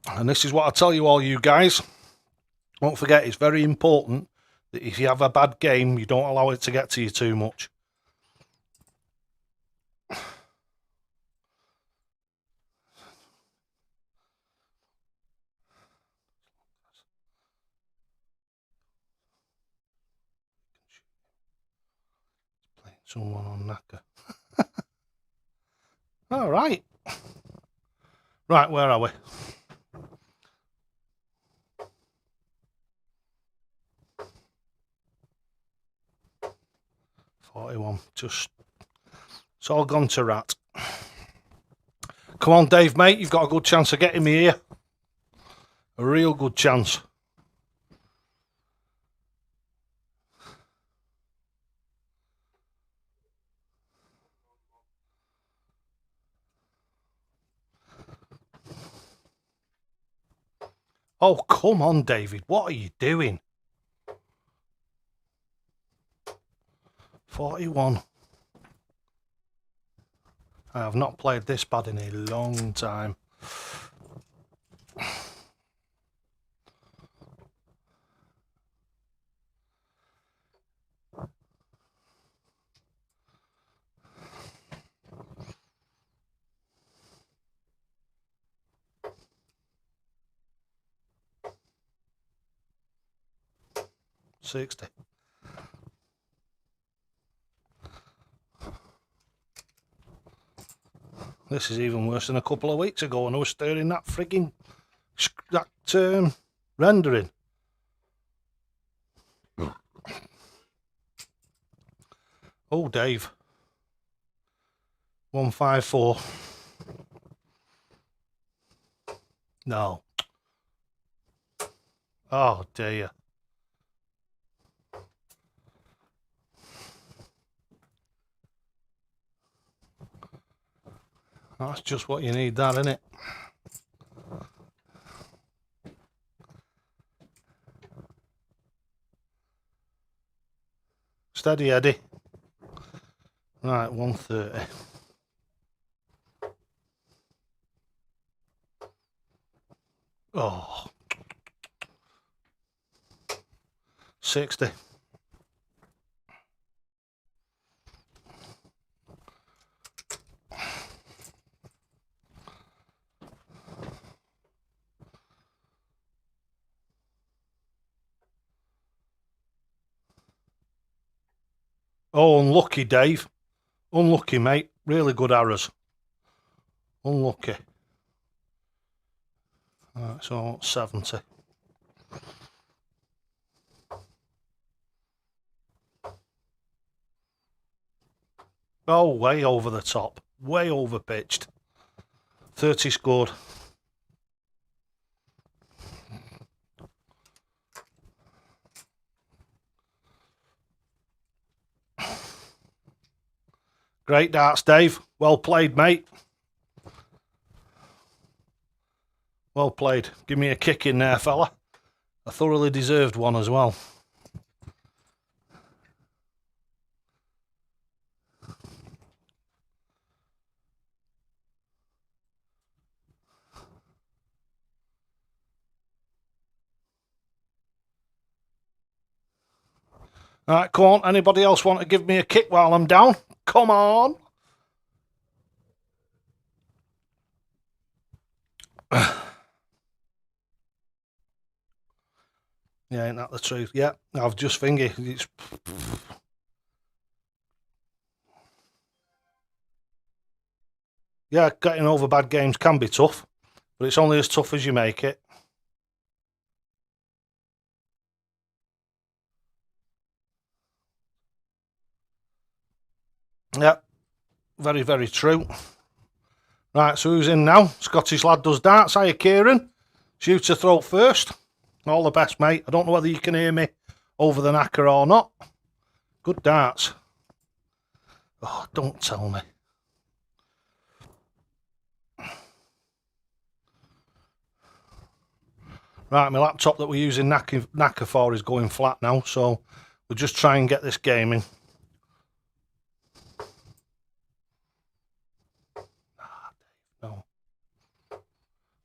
And this is what I tell you all, you guys. Don't forget, it's very important that if you have a bad game, you don't allow it to get to you too much. Playing someone on knacker. All right. Right, where are we? $41. Just, it's all gone to rat. Come on, Dave, mate. You've got a good chance of getting me here. A real good chance. Oh, come on, David. What are you doing? 41. I have not played this bad in a long time. $60. This is even worse than a couple of weeks ago when I was stirring that frigging rendering. Oh, Dave. 154. No. Oh, dear. That's just what you need, that, isn't it? steady Eddie. Right, 130. Oh. 60. Oh, unlucky, Dave. Unlucky, mate. Really good arrows. Unlucky. Right, so 70. Oh, way over the top. Way over pitched. 30 scored. Great darts, Dave. Well played, mate. Well played. Give me a kick in there, fella. A thoroughly deserved one as well. Right, come on. Anybody else want to give me a kick while I'm down? Come on. Yeah, ain't that the truth? Yeah, I've just fingered. It's... Yeah, getting over bad games can be tough, but it's only as tough as you make it. Yeah, very, very true. Right, so who's in now? Scottish lad does darts. Hiya, Kieran. Shoot a throat first. All the best, mate. I don't know whether you can hear me over the knacker or not. Good darts. Oh, don't tell me. Right, my laptop that we're using knacker for is going flat now, so we'll just try and get this game in. No.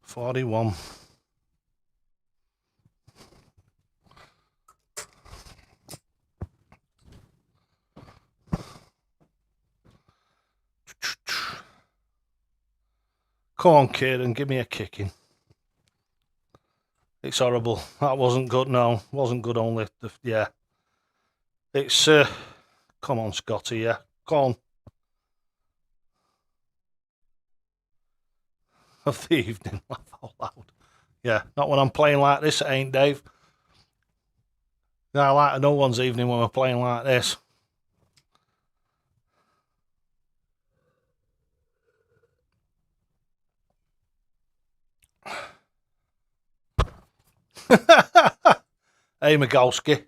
41. Come on, Kieran, give me a kicking. It's horrible. That wasn't good. No, wasn't good. Only yeah. It's come on, Scotty. Yeah, come on. Of the evening, laugh out loud. Yeah, not when I'm playing like this. It ain't, Dave. I like no one's evening when we're playing like this. Hey, Migalski.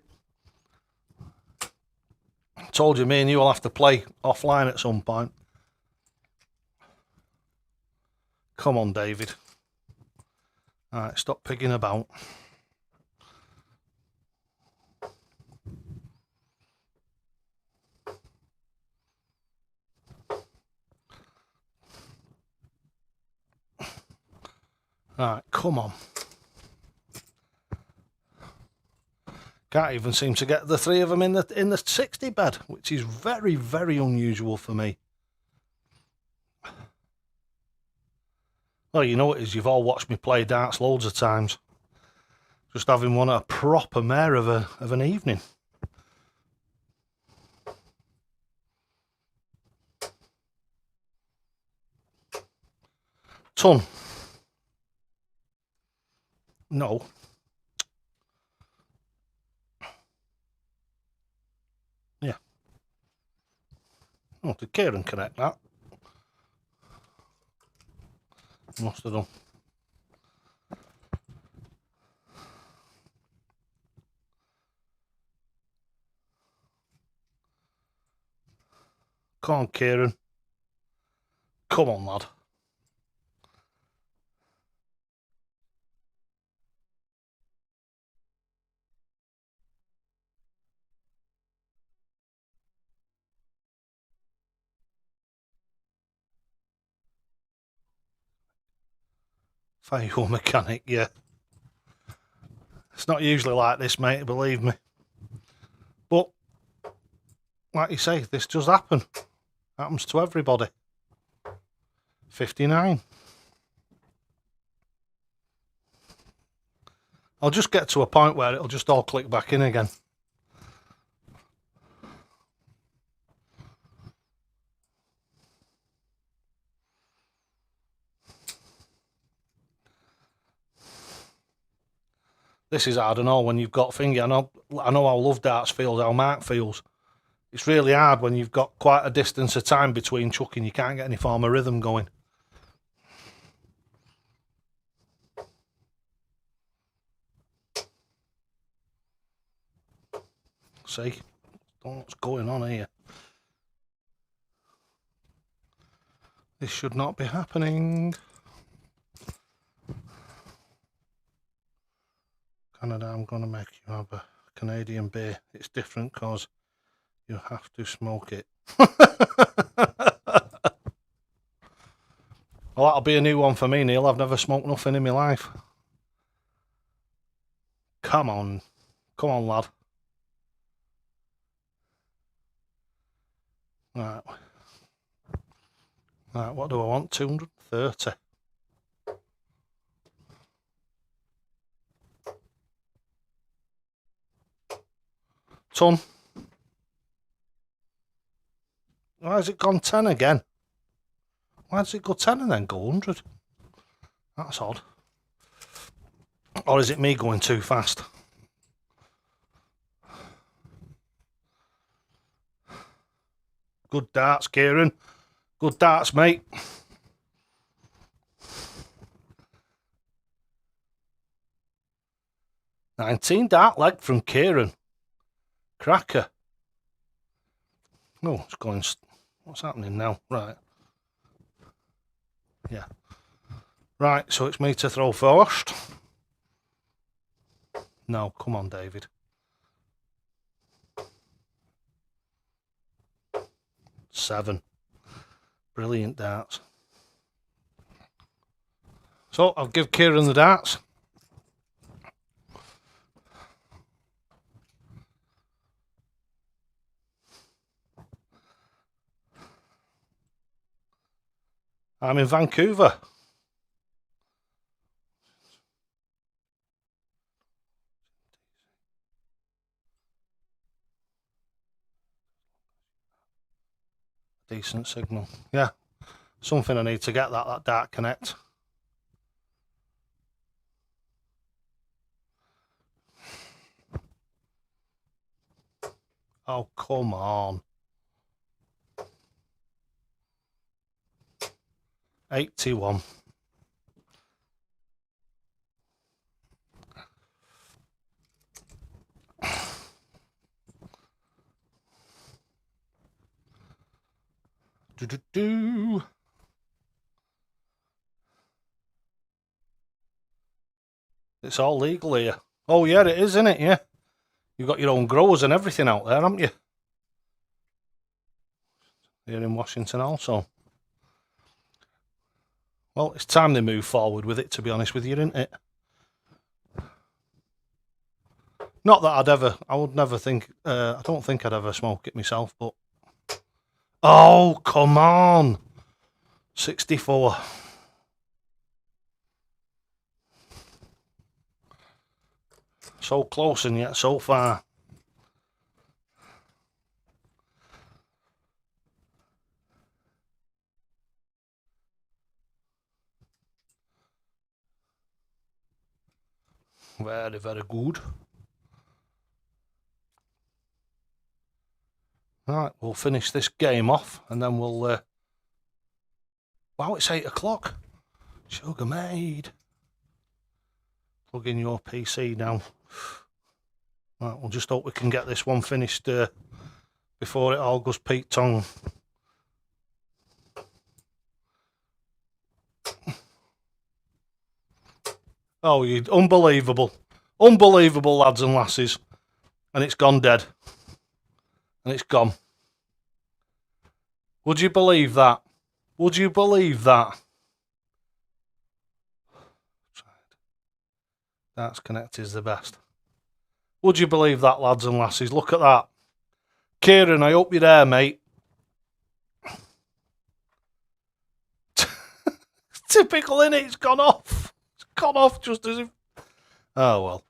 Told you, me and you will have to play offline at some point. Come on, David. All right, stop pigging about. All right, come on. Can't even seem to get the three of them in the 60 bed, which is very, very unusual for me. Well, you know it is. You've all watched me play darts loads of times. Just having one a proper mare of an evening. Ton. No. Yeah. Oh, did Kieran connect that? Must have done. Come on, Kieran. Come on, lad. If I were a mechanic, yeah. It's not usually like this, mate, believe me. But, like you say, this does happen. Happens to everybody. 59. I'll just get to a point where it'll just all click back in again. This is hard, I know, when you've got finger. I know how Love Darts feels, how Mark feels. It's really hard when you've got quite a distance of time between chucking. You can't get any form of rhythm going. See? Don't know what's going on here. This should not be happening. Canada, I'm going to make you have a Canadian beer. It's different because you have to smoke it. Well, that'll be a new one for me, Neil. I've never smoked nothing in my life. Come on. Come on, lad. Right. Right, what do I want? 230. Ton. Why has it gone 10 again? Why does it go 10 and then go 100? That's odd. Or is it me going too fast? Good darts, Kieran. Good darts, mate. $19 dart leg from Kieran. Cracker. Oh, it's going... What's happening now? Right. Yeah. Right, so it's me to throw first. No, come on, David. 7. Brilliant darts. So, I'll give Kieran the darts. I'm in Vancouver. Decent signal. Yeah. Something I need to get that dart connect. Oh, come on. 81. Do. It's all legal here. Oh yeah, it is, isn't it? Yeah. You've got your own growers and everything out there, haven't you? Here in Washington also. Well, it's time they move forward with it, to be honest with you, isn't it? Not that I would never think, I don't think I'd ever smoke it myself, but... Oh, come on! 64. So close and yet so far. Very, very good. Right, we'll finish this game off and then we'll... Wow, it's 8 o'clock. Sugar made. Plug in your PC now. Right, we'll just hope we can get this one finished before it all goes Pete Tong. Oh, you unbelievable. Unbelievable, lads and lasses. And it's gone dead. And it's gone. Would you believe that? Would you believe that? That's Connect is the best. Would you believe that, lads and lasses? Look at that. Kieran, I hope you're there, mate. Typical, innit? It's gone off. It's gone off just as if... Oh, well.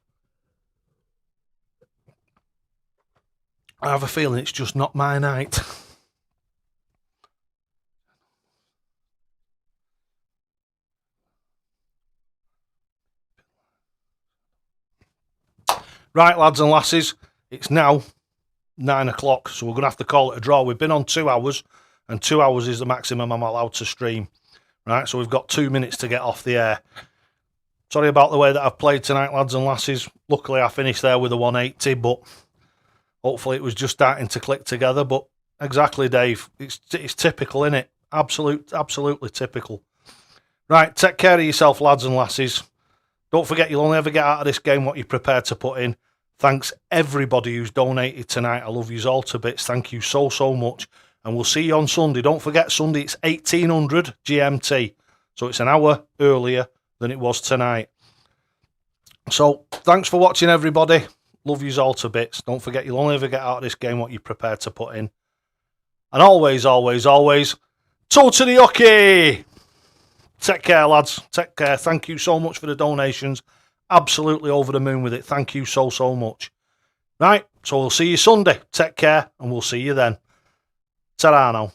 I have a feeling it's just not my night. Right, lads and lasses, it's now 9 o'clock, so we're going to have to call it a draw. We've been on 2 hours, and 2 hours is the maximum I'm allowed to stream. Right, so we've got 2 minutes to get off the air. Sorry about the way that I've played tonight, lads and lasses. Luckily, I finished there with a 180, but hopefully it was just starting to click together. But exactly, Dave, it's typical, innit? Absolutely typical. Right, take care of yourself, lads and lasses. Don't forget, you'll only ever get out of this game what you're prepared to put in. Thanks everybody who's donated tonight. I love yous all to bits. Thank you so much. And we'll see you on Sunday. Don't forget, Sunday it's 1800 GMT. So it's an hour earlier than it was tonight. So thanks for watching, everybody. Love yous all to bits. Don't forget, you'll only ever get out of this game what you're prepared to put in. And always, totally okay. Take care, lads. Take care. Thank you so much for the donations. Absolutely over the moon with it. Thank you so much. Right, so we'll see you Sunday. Take care, and we'll see you then. Ta-ra now.